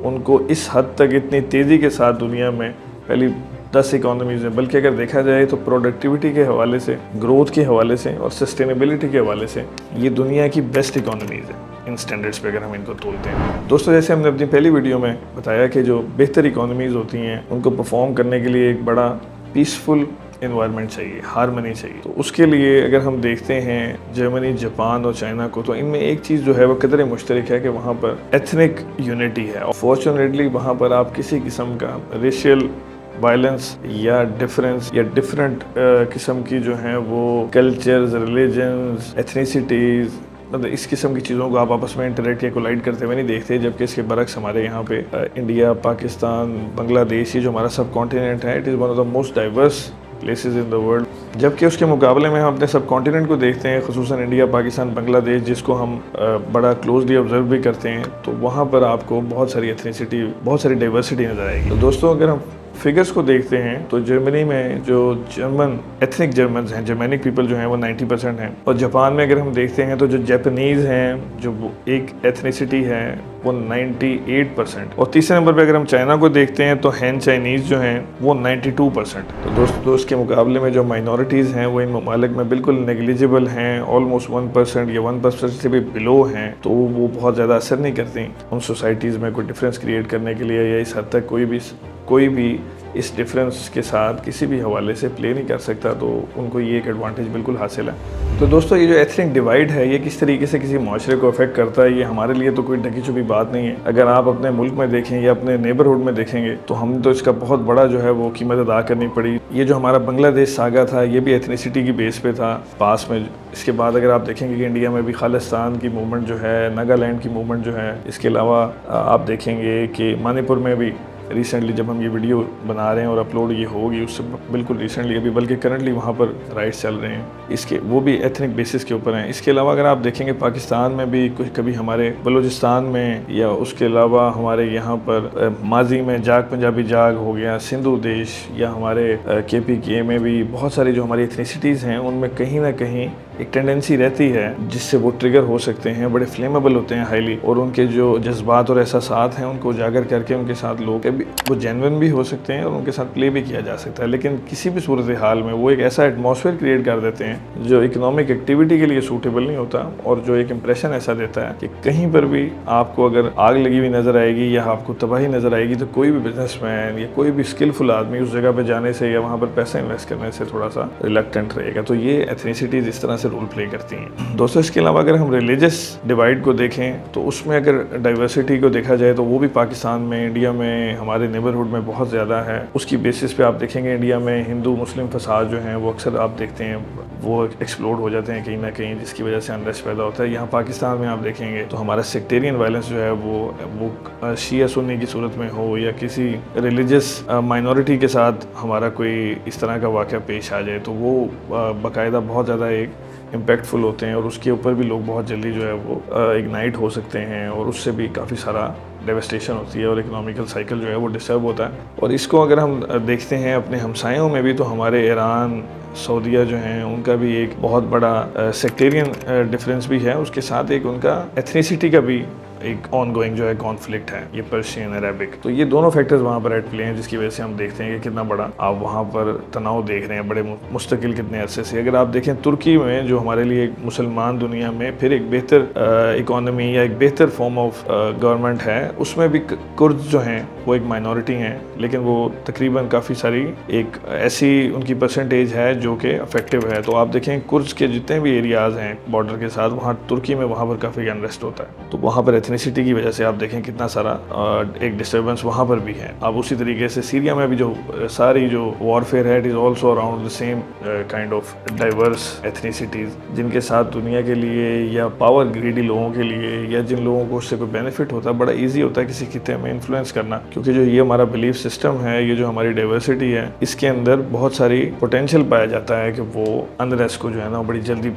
ان کو اس حد تک اتنی تیزی کے ساتھ دنیا میں پہلی 10 اکانومیز ہیں، بلکہ اگر دیکھا جائے تو پروڈکٹیوٹی کے حوالے سے، گروتھ کے حوالے سے اور سسٹینیبلٹی کے حوالے سے یہ دنیا کی بیسٹ اکانومیز ہیں ان سٹینڈرڈز پہ اگر ہم ان کو تولتے ہیں۔ دوستو جیسے ہم نے اپنی پہلی ویڈیو میں بتایا کہ جو بہتر اکانومیز ہوتی ہیں ان کو پرفارم کرنے کے لیے ایک بڑا پیسفل انوائرمنٹ چاہیے، ہارمنی چاہیے۔ تو اس کے لیے اگر ہم دیکھتے ہیں جرمنی، جاپان اور چائنا کو، تو ان میں ایک چیز جو ہے وہ قدر مشترک ہے کہ وہاں پر ایتھنک یونٹی ہے، اور فارچونیٹلی وہاں پر آپ کسی قسم کا ریشیل وائلنس یا ڈفرینس یا ڈفرینٹ قسم کی جو ہیں وہ کلچرز، ریلیجنز، ایتھنیسٹیز، مطلب اس قسم کی چیزوں کو آپ آپس میں انٹریکٹ یا کولائڈ کرتے ہوئے نہیں دیکھتے، جبکہ اس کے برعکس ہمارے یہاں پہ انڈیا، پاکستان، بنگلہ دیش، یہ جو ہمارا سب کانٹیننٹ ہے، it is one of the most diverse places in the world, جبکہ اس کے مقابلے میں ہم اپنے سب کانٹیننٹ کو دیکھتے ہیں، خصوصاً انڈیا، پاکستان، بنگلہ دیش، جس کو ہم بڑا کلوزلی آبزرو بھی کرتے ہیں، تو وہاں پر آپ کو بہت ساری ایتھنیسٹی، بہت ساری ڈائیورسٹی نظر آئے گی۔ تو دوستوں اگر ہم فگرز کو دیکھتے ہیں تو جرمنی میں جو جرمن ایتھنک جرمنز ہیں، جرمینک پیپل جو ہیں وہ 90% ہیں، اور جاپان میں اگر ہم دیکھتے ہیں تو جو جاپنیز ہیں جو ایک ایتھنیسٹی ہے وہ 98%، اور تیسرے نمبر پہ اگر ہم چائنا کو دیکھتے ہیں تو ہین چائنیز جو ہیں وہ 92%۔ تو دوستو اس کے مقابلے میں جو مائنورٹیز ہیں وہ ان ممالک میں بالکل نیگلیجبل ہیں، آلموسٹ 1% یا 1% سے بھی بلو ہیں، تو وہ بہت زیادہ اثر نہیں کرتی ان سوسائٹیز میں کوئی ڈفرینس کریٹ کرنے کے لیے، یا اس حد تک کوئی بھی اس ڈفرینس کے ساتھ کسی بھی حوالے سے پلے نہیں کر سکتا، تو ان کو یہ ایک ایڈوانٹیج بالکل حاصل ہے۔ تو دوستو یہ جو ایتھنک ڈیوائڈ ہے یہ کس طریقے سے کسی معاشرے کو افیکٹ کرتا ہے، یہ ہمارے لیے تو کوئی ڈھکی چھپی بات نہیں ہے۔ اگر آپ اپنے ملک میں دیکھیں یا اپنے نیبرہڈ میں دیکھیں گے تو ہم تو اس کا بہت بڑا جو ہے وہ قیمت ادا کرنی پڑی۔ یہ جو ہمارا بنگلہ دیش ساگا تھا یہ بھی ایتھنیسٹی کی بیس پہ تھا پاس میں۔ اس کے بعد اگر آپ دیکھیں گے کہ انڈیا میں بھی خالستان کی موومنٹ جو ہے، ناگالینڈ کی موومنٹ جو ہے، اس کے علاوہ آپ دیکھیں گے کہ منی پور میں بھی ریسنٹلی جب ہم یہ ویڈیو بنا رہے ہیں اور اپلوڈ یہ ہوگی اس سے بالکل ریسنٹلی ابھی، بلکہ کرنٹلی وہاں پر رائٹس چل رہے ہیں، اس کے وہ بھی ایتھنک بیسس کے اوپر ہیں۔ اس کے علاوہ اگر آپ دیکھیں گے پاکستان میں بھی کبھی ہمارے بلوچستان میں، یا اس کے علاوہ ہمارے یہاں پر ماضی میں جاگ پنجابی جاگ ہو گیا، سندھو دیش، یا ہمارے KPK میں بھی بہت ساری جو ہماری ایتھنیسٹیز ہیں ان میں کہیں نہ کہیں ایک ٹینڈنسی رہتی ہے جس سے وہ ٹریگر ہو سکتے ہیں، بڑے فلیمیبل ہوتے ہیں ہائیلی، اور ان کے جو جذبات اور احساسات ہیں ان کو اجاگر کر کے ان کے ساتھ لوگ وہ جینون بھی ہو سکتے ہیں اور ان کے ساتھ پلے بھی کیا جا سکتا ہے، لیکن کسی بھی صورتحال میں وہ ایک ایسا ایٹماسفیئر کریٹ کر دیتے ہیں جو اکنامک ایکٹیویٹی کے لیے سوٹیبل نہیں ہوتا، اور جو ایک امپریشن ایسا دیتا ہے کہ کہیں پر بھی آپ کو اگر آگ لگی ہوئی نظر آئے گی یا آپ کو تباہی نظر آئے گی تو کوئی بھی بزنس مین یا کوئی بھی اسکلفل آدمی اس جگہ پہ جانے سے یا وہاں پر پیسہ انویسٹ کرنے سے تھوڑا سا ریلکٹنٹ رہے گا۔ تو یہ ایتھنیسٹیز اس طرح سے رول پلے کرتی ہیں۔ دوستو اس کے علاوہ اگر ہم ریلیجس ڈیوائڈ کو دیکھیں تو اس میں اگر ڈائیورسٹی کو دیکھا جائے تو وہ بھی پاکستان میں، انڈیا میں، ہمارے نیبرہڈ میں بہت زیادہ ہے. اس کی بیسس پہ آپ دیکھیں گے انڈیا میں ہندو مسلم فساد جو ہیں وہ اکثر آپ دیکھتے ہیں وہ ایکسپلوڈ ہو جاتے ہیں کہیں نہ کہیں, جس کی وجہ سے انریسٹ پیدا ہوتا ہے. یہاں پاکستان میں آپ دیکھیں گے تو ہمارا سیکٹیرین وائلنس جو ہے وہ شیعہ سنی کی صورت میں ہو یا کسی ریلیجس مائنورٹی کے ساتھ ہمارا کوئی اس طرح کا واقعہ پیش آ جائے تو وہ باقاعدہ بہت زیادہ ایک امپیکٹ فل ہوتے ہیں, اور اس کے اوپر بھی لوگ بہت جلدی جو ہے وہ اگنائٹ ہو سکتے ہیں, اور اس سے بھی کافی سارا ڈیوسٹیشن ہوتی ہے اور اکنامیکل سائیکل جو ہے وہ ڈسٹرب ہوتا ہے. اور اس کو اگر ہم دیکھتے ہیں اپنے ہمسایوں میں بھی تو ہمارے ایران, سعودیہ جو ہیں ان کا بھی ایک بہت بڑا سیکٹیرین ڈفرینس بھی ہے, اس کے ساتھ ایک ان کا ایتھنیسٹی کا بھی ایک آن گوئنگ جو ہے کانفلکٹ ہے, یہ پرشین عربک. تو یہ دونوں فیکٹرز وہاں پر ایٹ پلے ہیں, جس کی وجہ سے ہم دیکھتے ہیں کہ کتنا بڑا آپ وہاں پر تناؤ دیکھ رہے ہیں بڑے مستقل کتنے عرصے سے. اگر آپ دیکھیں ترکی میں جو ہمارے لیے ایک مسلمان دنیا میں پھر ایک بہتر اکانومی یا ایک بہتر فارم آف گورنمنٹ ہے, اس میں بھی کرد جو ہیں وہ ایک مائنورٹی ہیں, لیکن وہ تقریباً کافی ساری ایک ایسی ان کی پرسنٹیج ہے جو کہ افیکٹو ہے. تو آپ دیکھیں کرد کے جتنے بھی ایریاز ہیں بارڈر کے ساتھ, وہاں ترکی میں وہاں پر کافی انریسٹ ہوتا ہے, تو وہاں پر ایتھنیسٹی کی وجہ سے آپ دیکھیں کتنا سارا ایک ڈسٹربنس وہاں پر بھی ہے. اب اسی طریقے سے سیریا میں بھی جو ساری جو وارفیئر ہے it is also around the same kind of diverse ethnicities, جن کے ساتھ دنیا کے لیے یا پاور گریڈی لوگوں کے لیے یا جن لوگوں کو اس سے کوئی بینیفٹ ہوتا ہے, بڑا ایزی ہوتا ہے کسی خطے میں انفلوئنس کرنا, کیونکہ جو یہ ہمارا بلیف سسٹم ہے, یہ جو ہماری ڈائیورسٹی ہے, اس کے اندر بہت ساری پوٹینشیل پایا جاتا ہے کہ وہ انریسٹ کو جو ہے نا بڑی جلدی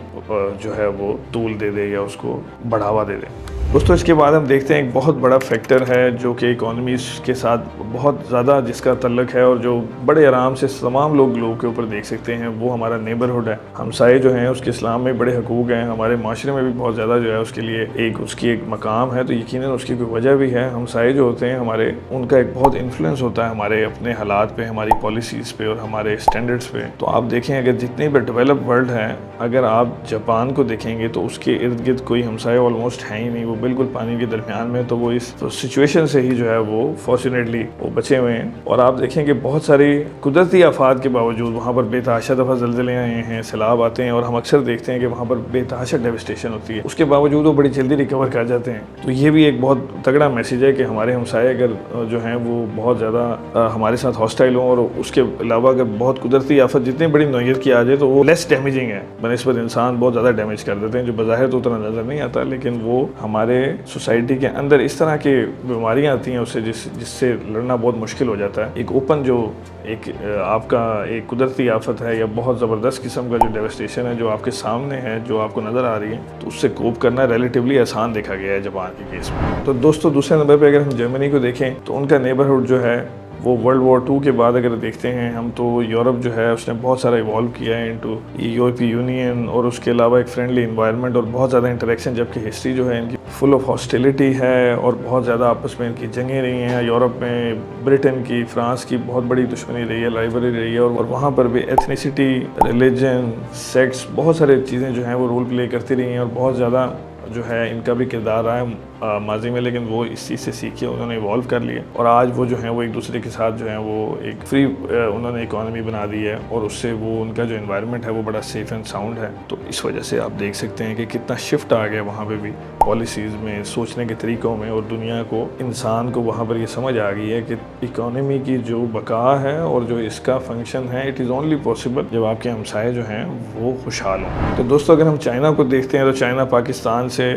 جو ہے وہ طول دے دے یا اس کو بڑھاوا دے دے. دوستو اس کے بعد ہم دیکھتے ہیں ایک بہت بڑا فیکٹر ہے جو کہ اکانومیز کے ساتھ بہت زیادہ جس کا تعلق ہے اور جو بڑے آرام سے تمام لوگ کے اوپر دیکھ سکتے ہیں, وہ ہمارا نیبرہڈ ہے. ہمسائے جو ہیں اس کے اسلام میں بڑے حقوق ہیں, ہمارے معاشرے میں بھی بہت زیادہ جو ہے اس کے لیے اس کی ایک مقام ہے, تو یقیناً اس کی کوئی وجہ بھی ہے. ہمسائے جو ہوتے ہیں ہمارے, ان کا ایک بہت انفلوئنس ہوتا ہے ہمارے اپنے حالات پہ, ہماری پالیسیز پہ اور ہمارے اسٹینڈرڈس پہ. تو آپ دیکھیں اگر جتنے بھی ڈیولپ ورلڈ ہیں, اگر آپ جاپان کو دیکھیں گے تو اس کے ارد گرد کوئی ہمسائے آلموسٹ ہے ہی نہیں, وہ بالکل پانی کے درمیان میں, تو وہ اس سچویشن سے ہی جو ہے وہ فارچونیٹلی وہ بچے ہوئے ہیں. اور آپ دیکھیں کہ بہت ساری قدرتی آفات کے باوجود وہاں پر بے تحاشا دفعہ زلزلے آئے ہیں, سیلاب آتے ہیں, اور ہم اکثر دیکھتے ہیں کہ وہاں پر بے تحاشا ڈیوسٹیشن ہوتی ہے, اس کے باوجود وہ بڑی جلدی ریکور کر جاتے ہیں. تو یہ بھی ایک بہت تگڑا میسیج ہے کہ ہمارے ہمسائے اگر جو ہیں وہ بہت زیادہ ہمارے ساتھ ہاسٹائل ہوں, اور اس کے علاوہ اگر بہت قدرتی آفت جتنی بڑی نوعیت کی آ جائے تو وہ لیس ڈیمیجنگ ہے بنسبت انسان, بہت زیادہ ڈیمیج کر دیتے ہیں, جو بظاہر تو اتنا نظر نہیں آتا, لیکن وہ ہمارے سوسائٹی کے اندر اس طرح کی بیماریاں آتی ہیں اس سے جس سے لڑنا بہت مشکل ہو جاتا ہے. ایک اوپن جو ایک آپ کا ایک قدرتی آفت ہے یا بہت زبردست قسم کا جو ڈیوسٹیشن ہے جو آپ کے سامنے ہے, جو آپ کو نظر آ رہی ہے, تو اس سے کوپ کرنا ریلیٹیولی آسان دیکھا گیا ہے جاپان کے کیس میں. تو دوستو دوسرے نمبر پہ اگر ہم جرمنی کو دیکھیں تو ان کا نیبرہڈ جو ہے وہ ورلڈ وار 2 کے بعد اگر دیکھتے ہیں ہم, تو یورپ جو ہے اس نے بہت سارا ایوالو کیا ہے انٹو یورپی یونین, اور اس کے علاوہ ایک فرینڈلی انوائرمنٹ اور بہت زیادہ انٹریکشن, جبکہ ہسٹری جو ہے ان کی فل آف ہاسٹیلٹی ہے اور بہت زیادہ آپس میں ان کی جنگیں رہی ہیں. یورپ میں برٹن کی, فرانس کی بہت بڑی دشمنی رہی ہے, رائیوری رہی ہے, اور وہاں پر بھی ایتھنیسٹی, ریلیجن, سیکس, بہت سارے چیزیں جو ہیں وہ رول پلے کرتی رہی ہیں, اور بہت زیادہ جو ہے ان کا بھی کردار رہا ہے ماضی میں, لیکن وہ اس چیز سے سیکھے, انہوں نے ایوالو کر لیا, اور آج وہ جو ہیں وہ ایک دوسرے کے ساتھ جو ہیں وہ ایک فری انہوں نے اکانومی بنا دی ہے, اور اس سے وہ ان کا جو انوائرمنٹ ہے وہ بڑا سیف اینڈ ساؤنڈ ہے. تو اس وجہ سے آپ دیکھ سکتے ہیں کہ کتنا شفٹ آ گیا وہاں پہ بھی پالیسیز میں, سوچنے کے طریقوں میں, اور دنیا کو, انسان کو وہاں پر یہ سمجھ آ گئی ہے کہ اکانومی کی جو بقا ہے اور جو اس کا فنکشن ہے اٹ از اونلی پاسبل جب آپ کے ہمسائے جو ہیں وہ خوشحال ہوں. تو دوستو اگر ہم چائنا کو دیکھتے ہیں تو چائنا پاکستان سے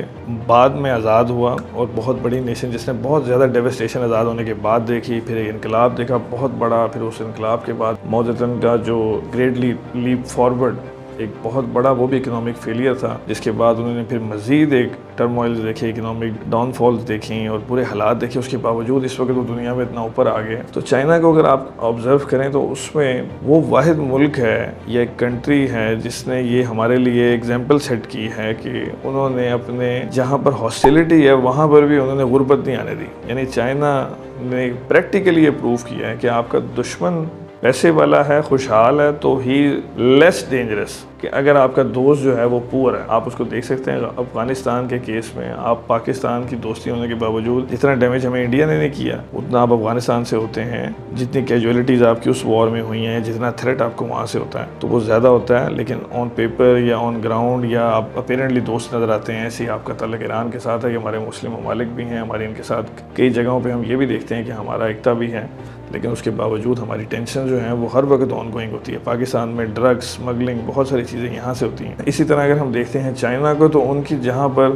بعد میں آزاد ہوا, اور بہت بڑی نیشن جس نے بہت زیادہ ڈیوسٹیشن آزاد ہونے کے بعد دیکھی, پھر ایک انقلاب دیکھا بہت بڑا, پھر اس انقلاب کے بعد ماؤ زے دونگ کا جو گریٹ لیپ فارورڈ ایک بہت بڑا وہ بھی اکنامک فیلئر تھا, جس کے بعد انہوں نے پھر مزید ایک ٹرموائلز دیکھے, اکنامک ڈاؤن فالز دیکھیں اور برے حالات دیکھے, اس کے باوجود اس وقت وہ دنیا میں اتنا اوپر آ گئے. تو چائنا کو اگر آپ آبزرو کریں تو اس میں وہ واحد ملک ہے یا ایک کنٹری ہے جس نے یہ ہمارے لیے ایگزامپل سیٹ کی ہے کہ انہوں نے اپنے جہاں پر ہاسٹیلٹی ہے وہاں پر بھی انہوں نے غربت نہیں آنے دی. یعنی چائنا نے پریکٹیکلی یہ پروف کیا ہے کہ آپ کا دشمن پیسے والا ہے, خوشحال ہے, تو ہی لیس ڈینجرس, کہ اگر آپ کا دوست جو ہے وہ پور ہے، آپ اس کو دیکھ سکتے ہیں افغانستان کے کیس میں، آپ پاکستان کی دوستی ہونے کے باوجود جتنا ڈیمیج ہمیں انڈیا نے نہیں کیا اتنا آپ افغانستان سے ہوتے ہیں، جتنی کیجولیٹیز آپ کی اس وار میں ہوئی ہیں، جتنا تھریٹ آپ کو وہاں سے ہوتا ہے تو وہ زیادہ ہوتا ہے، لیکن آن پیپر یا آن گراؤنڈ یا آپ اپیرنٹلی دوست نظر آتے ہیں۔ ایسے ہی آپ کا تعلق ایران کے ساتھ ہے کہ ہمارے مسلم ممالک بھی ہیں، ہمارے ان کے ساتھ کئی جگہوں پہ ہم یہ بھی دیکھتے ہیں کہ ہمارا ایکتا بھی ہے، لیکن اس کے باوجود ہماری ٹینشن جو ہیں وہ ہر وقت آن گوئنگ ہوتی ہے۔ پاکستان میں ڈرگس اسمگلنگ بہت ساری چیزیں یہاں سے ہوتی ہیں۔ اسی طرح اگر ہم دیکھتے ہیں چائنا کو، تو ان کی جہاں پر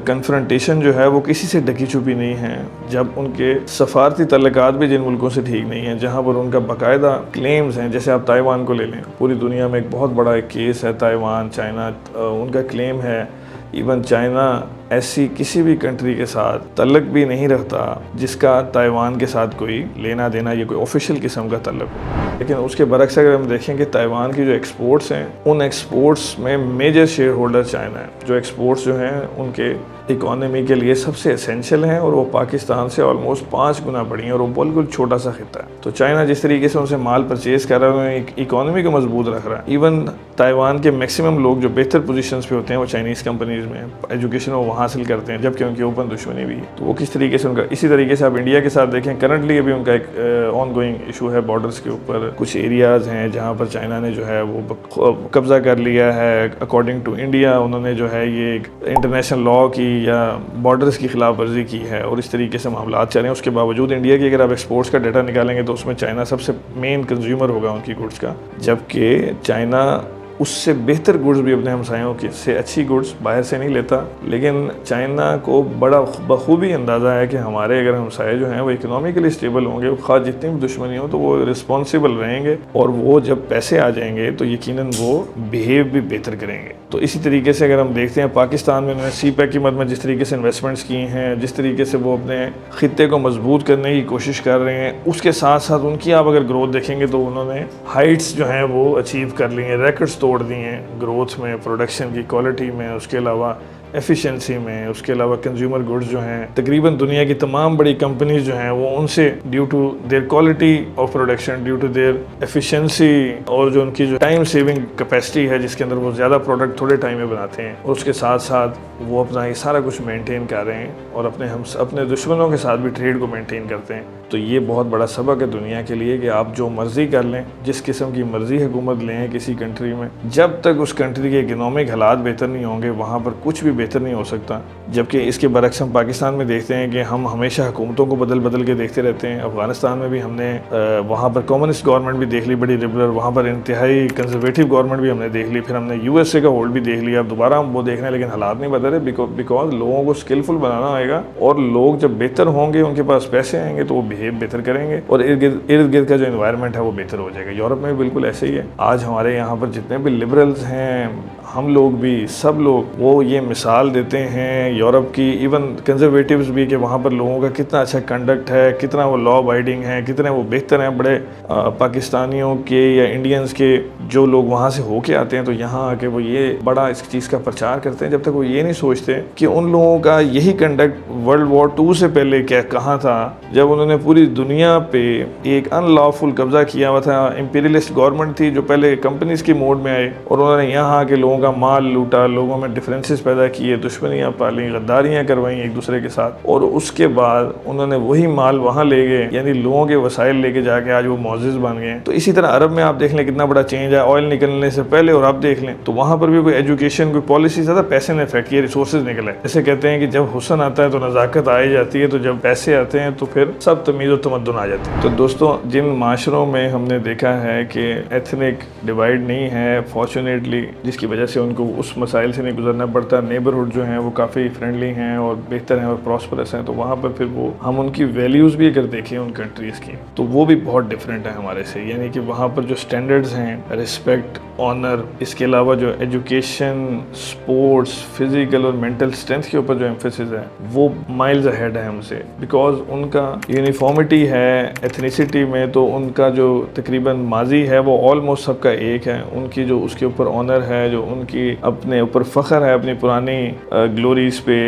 کنفرنٹیشن جو ہے وہ کسی سے ڈکی چھپی نہیں ہے، جب ان کے سفارتی تعلقات بھی جن ملکوں سے ٹھیک نہیں ہیں، جہاں پر ان کا باقاعدہ کلیمز ہیں، جیسے آپ تائیوان کو لے لیں، پوری دنیا میں ایک بہت بڑا ایک کیس ہے تائیوان چائنا، ان کا کلیم ہے ایون چائنا ایسی کسی بھی کنٹری کے ساتھ تعلق بھی نہیں رکھتا جس کا تائیوان کے ساتھ کوئی لینا دینا یا کوئی آفیشیل قسم کا تعلق ہو۔ لیکن اس کے برعکس اگر ہم دیکھیں کہ تائیوان کی جو ایکسپورٹس ہیں، ان ایکسپورٹس میں میجر شیئر ہولڈر چائنا ہے۔ جو ایکسپورٹس جو ہیں ان کے اکانومی کے لیے سب سے اسینشیل ہیں، اور وہ پاکستان سے آلموسٹ 5 گنا بڑی ہیں، اور وہ بالکل چھوٹا سا خطہ ہے۔ تو چائنا جس طریقے سے ان سے مال پرچیز کر رہا ہے، اکانومی کو مضبوط رکھ رہا ہے۔ ایون تائیوان کے میکسیمم لوگ جو بہتر پوزیشنز پہ ہوتے ہیں وہ چائنیز کمپنیز میں ایجوکیشن وہ وہاں حاصل کرتے ہیں، جبکہ ان کی اوپن دشمنی بھی ہے۔ تو وہ کس طریقے سے ان کا، اسی طریقے سے آپ انڈیا کے ساتھ دیکھیں، کرنٹلی ابھی ان کا ایک آن گوئنگ ایشو ہے بارڈرز کے اوپر، کچھ ایریاز ہیں جہاں پر چائنا نے جو ہے وہ قبضہ کر لیا ہے اکارڈنگ ٹو انڈیا۔ انہوں نے جو ہے یہ انٹرنیشنل لاء کی یا بارڈرز کی خلاف ورزی کی ہے، اور اس طریقے سے معاملات چل رہے ہیں۔ اس کے باوجود انڈیا کی اگر آپ ایکسپورٹس کا ڈیٹا نکالیں گے تو اس میں چائنا سب سے مین کنزیومر ہوگا ان کی گڈس کا، جبکہ چائنا اس سے بہتر گڈز بھی اپنے ہمسایوں کے سے اچھی گڈز باہر سے نہیں لیتا، لیکن چائنا کو بڑا بخوبی اندازہ ہے کہ ہمارے اگر ہمسائے جو ہیں وہ اکنامیکلی اسٹیبل ہوں گے، خواہ جتنی بھی دشمنی ہو تو وہ رسپانسیبل رہیں گے، اور وہ جب پیسے آ جائیں گے تو یقیناً وہ بیہیو بھی بہتر کریں گے۔ تو اسی طریقے سے اگر ہم دیکھتے ہیں پاکستان میں انہوں نے سی پیک کی مد میں جس طریقے سے انویسٹمنٹس کی ہیں، جس طریقے سے وہ اپنے خطے کو مضبوط کرنے کی کوشش کر رہے ہیں، اس کے ساتھ ساتھ ان کی آپ اگر گروتھ دیکھیں گے تو انہوں نے ہائٹس جو ہیں وہ اچیو کر لی ہیں، ریکڈز توڑ دی ہیں گروتھ میں، پروڈکشن کی کوالٹی میں، اس کے علاوہ ایفیشنسی میں، اس کے علاوہ کنزیومر گڈز جو ہیں تقریباً دنیا کی تمام بڑی کمپنیز جو ہیں وہ ان سے due to their quality of production, due to their efficiency, اور جو ان کی جو ٹائم سیونگ کیپیسٹی ہے جس کے اندر وہ زیادہ پروڈکٹ تھوڑے ٹائم میں بناتے ہیں، اور اس کے ساتھ ساتھ وہ اپنا یہ سارا کچھ مینٹین کر رہے ہیں، اور اپنے دشمنوں کے ساتھ بھی ٹریڈ کو مینٹین کرتے ہیں۔ تو یہ بہت بڑا سبق ہے دنیا کے لیے کہ آپ جو مرضی کر لیں، جس قسم کی مرضی حکومت لیں کسی کنٹری میں، جب تک اس کنٹری کے اکنامک حالات بہتر نہیں ہوں گے وہاں پر کچھ بھی بہتر نہیں ہو سکتا۔ جبکہ اس کے برعکس ہم پاکستان میں دیکھتے ہیں کہ ہم ہمیشہ حکومتوں کو بدل کے دیکھتے رہتے ہیں۔ افغانستان میں بھی ہم نے وہاں پر کمیونسٹ گورنمنٹ بھی دیکھ لی بڑی لبرل، وہاں پر انتہائی کنزرویٹو گورنمنٹ بھی ہم نے دیکھ لی، پھر ہم نے یو ایس اے کا ہولڈ بھی دیکھ لیا، اب دوبارہ ہم وہ دیکھ رہے ہیں، لیکن حالات نہیں بدل رہے، بیکاز لوگوں کو اسکلفل بنانا آئے گا، اور لوگ جب بہتر ہوں گے، ان کے پاس پیسے آئیں گے تو وہ بہیو بہتر کریں گے، اور ارد گرد کا جو انوائرمنٹ ہے وہ بہتر ہو جائے گا۔ یورپ میں بھی بالکل ایسے ہی ہے۔ آج ہمارے یہاں پر جتنے بھی لبرلز ہیں، ہم لوگ بھی، سب لوگ وہ یہ مثال دیتے ہیں یورپ کی، ایون کنزرویٹیوز بھی، کہ وہاں پر لوگوں کا کتنا اچھا کنڈکٹ ہے، کتنا وہ لا ابائڈنگ ہیں، کتنے وہ بہتر ہیں۔ بڑے پاکستانیوں کے یا انڈینز کے جو لوگ وہاں سے ہو کے آتے ہیں تو یہاں آ کے وہ یہ بڑا اس چیز کا پرچار کرتے ہیں، جب تک وہ یہ نہیں سوچتے کہ ان لوگوں کا یہی کنڈکٹ ورلڈ وار 2 سے پہلے کہاں تھا، جب انہوں نے پوری دنیا پہ ایک ان لافل قبضہ کیا ہوا تھا۔ امپیریلسٹ گورنمنٹ تھی جو پہلے کمپنیز کی موڈ میں آئے، اور انہوں نے یہاں آ کے لوگوں کا مال لوٹا، لوگوں میں ڈفرینسز پیدا کیے، دشمنیاں پالیں، غداریاں کروائیں ایک دوسرے کے ساتھ، اور اس کے بعد انہوں نے وہی مال وہاں لے گئے، یعنی لوگوں کے وسائل لے کے جا کے آج وہ معزز بن گئے۔ تو اسی طرح عرب میں آپ دیکھ لیں کتنا بڑا چینج ہے، آئل نکلنے سے پہلے اور اب دیکھ لیں تو وہاں پر بھی کوئی ایجوکیشن، کوئی پالیسی، زیادہ پیسے نے افیکٹ کیا، ریسورسز نکلے۔ جیسے کہتے ہیں کہ جب حسن آتا ہے تو نزاکت آ جاتی ہے، تو جب پیسے آتے ہیں تو پھر سب تمیز و تمدن آ جاتے ہیں۔ تو دوستوں، جن معاشروں میں ہم نے دیکھا ہے کہ ایتھنک ڈیوائڈ نہیں ہے فارچونیٹلی، جس کی وجہ سے ان کو اس مسائل سے نہیں گزرنا پڑتا، نیبرہڈ جو ہیں وہ کافی فرینڈلی ہیں اور بہتر ہیں اور پراسپرس ہیں، تو وہاں پر پھر وہ ہم ان کی ویلیوز بھی اگر دیکھیں ان کنٹریز کی تو وہ بھی بہت ڈفرینٹ ہیں ہمارے سے، یعنی کہ وہاں پر جو سٹینڈرڈز ہیں، رسپیکٹ، آنر، اس کے علاوہ جو ایجوکیشن، سپورٹس، فزیکل اور مینٹل اسٹرینتھ کے اوپر جو ایمفیسس ہے وہ مائلز اہیڈ ہے ہم سے، بیکاز ان کا یونیفارمٹی ہے ایتھنیسٹی میں، تو ان کا جو تقریباً ماضی ہے وہ آلموسٹ سب کا ایک ہے، ان کی جو اس کے اوپر آنر ہے، جو ان کی اپنے اوپر فخر ہے اپنی پرانی گلوریز پہ۔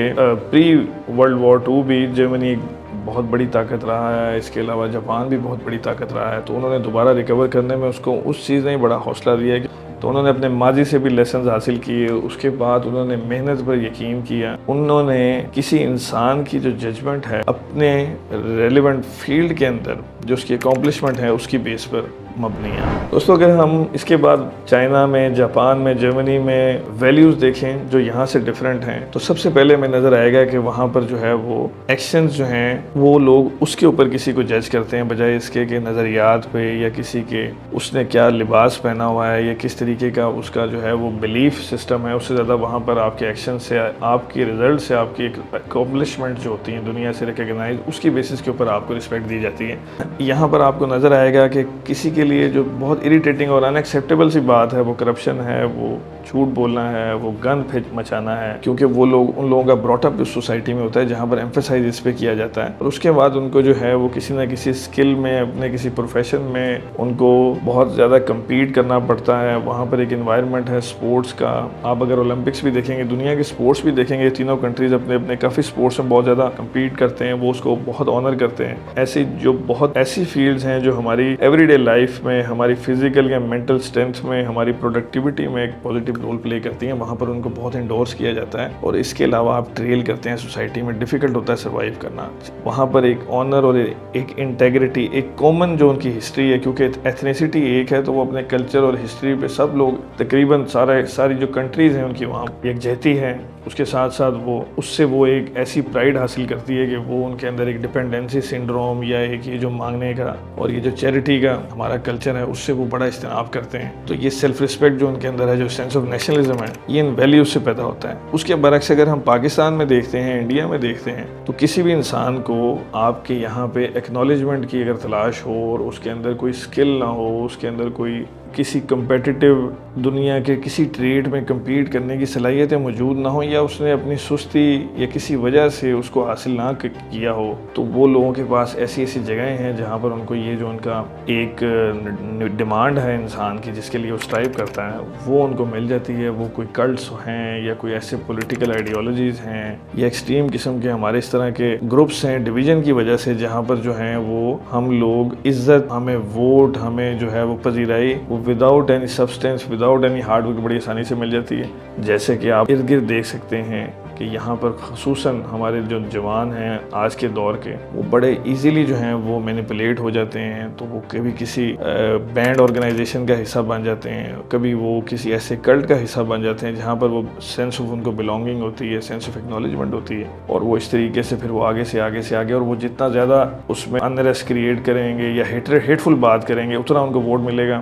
پری ورلڈ وار 2 بھی جرمنی ایک بہت بڑی طاقت رہا ہے، اس کے علاوہ جاپان بھی بہت بڑی طاقت رہا ہے، تو انہوں نے دوبارہ ریکور کرنے میں اس کو اس چیز نے بڑا حوصلہ دیا ہے کہ تو انہوں نے اپنے ماضی سے بھی لیسنز حاصل کیے، اس کے بعد انہوں نے محنت پر یقین کیا، انہوں نے کسی انسان کی جو ججمنٹ ہے اپنے ریلیونٹ فیلڈ کے اندر جو اس کی اکمپلشمنٹ ہے اس کی بیس پر مبنی ہے۔ دوستو اگر ہم اس کے بعد چائنا میں، جاپان میں، جرمنی میں ویلیوز دیکھیں جو یہاں سے ڈیفرنٹ ہیں، تو سب سے پہلے ہمیں نظر آئے گا کہ وہاں پر جو ہے وہ ایکشنز جو ہیں وہ لوگ اس کے اوپر کسی کو جج کرتے ہیں بجائے اس کے کہ نظریات پہ یا کسی کے اس نے کیا لباس پہنا ہوا ہے یا کس طریقے کا اس کا جو ہے وہ بلیف سسٹم ہے، اس سے زیادہ وہاں پر آپ کے ایکشن سے، آپ کی ریزلٹ سے، آپ کی اکمپلشمنٹ جو ہوتی ہیں دنیا سے ریکگنائز، اس کی بیسس کے اوپر آپ کو رسپیکٹ دی جاتی ہے۔ یہاں پر آپ کو نظر آئے گا کہ کسی کے لیے جو بہت اریٹیٹنگ اور ان ایکسیپٹیبل سی بات ہے وہ کرپشن ہے، وہ جھوٹ بولنا ہے، وہ گن مچانا ہے، کیونکہ وہ لوگ ان لوگوں کا براٹ اپ اس سوسائٹی میں ہوتا ہے جہاں پر ایمفیسائز اس پہ کیا جاتا ہے، اور اس کے بعد ان کو جو ہے وہ کسی نہ کسی اسکل میں، اپنے کسی پروفیشن میں ان کو بہت زیادہ کمپیٹ کرنا پڑتا ہے۔ وہاں پر ایک انوائرمنٹ ہے سپورٹس کا، آپ اگر اولمپکس بھی دیکھیں گے، دنیا کے سپورٹس بھی دیکھیں گے، تینوں کنٹریز اپنے اپنے کافی سپورٹس میں بہت زیادہ کمپیٹ کرتے ہیں، وہ اس کو بہت آنر کرتے ہیں۔ بہت ایسی فیلڈز ہیں جو ہماری ایوری ڈے لائف میں، ہماری فزیکل یا مینٹل اسٹرینتھ میں، ہماری پروڈکٹیوٹی میں ایک پازیٹیو رول پلے کرتی ہیں، وہاں پر ان کو بہت انڈورس کیا جاتا ہے، اور اس کے علاوہ آپ ٹریل کرتے ہیں سوسائٹی میں، ڈیفیکلٹ ہوتا ہے سروائیو کرنا۔ وہاں پر ایک آنر اور ایک انٹیگریٹی، ایک کامن جو ان کی ہسٹری ہے، کیونکہ ایتھنیسٹی ایک ہے تو وہ اپنے کلچر اور ہسٹری پہ سب لوگ تقریباً ساری جو کنٹریز ہیں ان کی وہاں یکجہتی ہے، اس کے ساتھ ساتھ اس سے ایک ایسی پرائڈ حاصل کرتی ہے کہ وہ ان کے اندر ایک ڈپینڈنسی سنڈروم یا ایک یہ جو مانگنے کا اور یہ جو چیریٹی کا ہمارا کلچر ہے اس سے وہ بڑا اجتناب کرتے ہیں۔ تو یہ سیلف رسپیکٹ جو ان کے اندر ہے، جو سینس آف نیشنلزم ہے، یہ ان ویلیوز سے پیدا ہوتا ہے۔ اس کے برعکس اگر ہم پاکستان میں دیکھتے ہیں، انڈیا میں دیکھتے ہیں، تو کسی بھی انسان کو آپ کے یہاں پہ ایکنالجمنٹ کی اگر تلاش ہو اور اس کے اندر کوئی اسکل نہ ہو، اس کے اندر کوئی کسی کمپیٹیٹیو دنیا کے کسی ٹریڈ میں کمپیٹ کرنے کی صلاحیتیں موجود نہ ہوں، یا اس نے اپنی سستی یا کسی وجہ سے اس کو حاصل نہ کیا ہو، تو وہ لوگوں کے پاس ایسی جگہیں ہیں جہاں پر ان کو یہ جو ان کا ایک ڈیمانڈ ہے انسان کی جس کے لیے وہ اسٹرائیو کرتا ہے وہ ان کو مل جاتی ہے۔ وہ کوئی کلٹس ہیں یا کوئی ایسے پولیٹیکل آئیڈیالوجیز ہیں یا ایکسٹریم قسم کے ہمارے اس طرح کے گروپس ہیں ڈویژن کی وجہ سے، جہاں پر جو ہیں وہ ہم لوگ عزت، ہمیں ووٹ، ہمیں جو ہے وہ پذیرائی وہ without any substance, without any hard work بڑی آسانی سے مل جاتی ہے۔ جیسے کہ آپ ارد گرد دیکھ سکتے ہیں کہ یہاں پر خصوصاً ہمارے جو جوان ہیں آج کے دور کے، وہ بڑے ایزیلی جو ہیں وہ مینیپولیٹ ہو جاتے ہیں، تو وہ کبھی کسی بینڈ آرگنائزیشن کا حصہ بن جاتے ہیں، کبھی وہ کسی ایسے کلٹ کا حصہ بن جاتے ہیں جہاں پر وہ سینس آف ان کو بلونگنگ ہوتی ہے، سینس آف ایکنالجمنٹ ہوتی ہے، اور وہ اس طریقے سے پھر وہ آگے سے آگے اور وہ جتنا زیادہ اس میں انریسٹ کریٹ کریں گے یا ہیٹفل بات کریں گے اتنا ان کو ووٹ ملے گا۔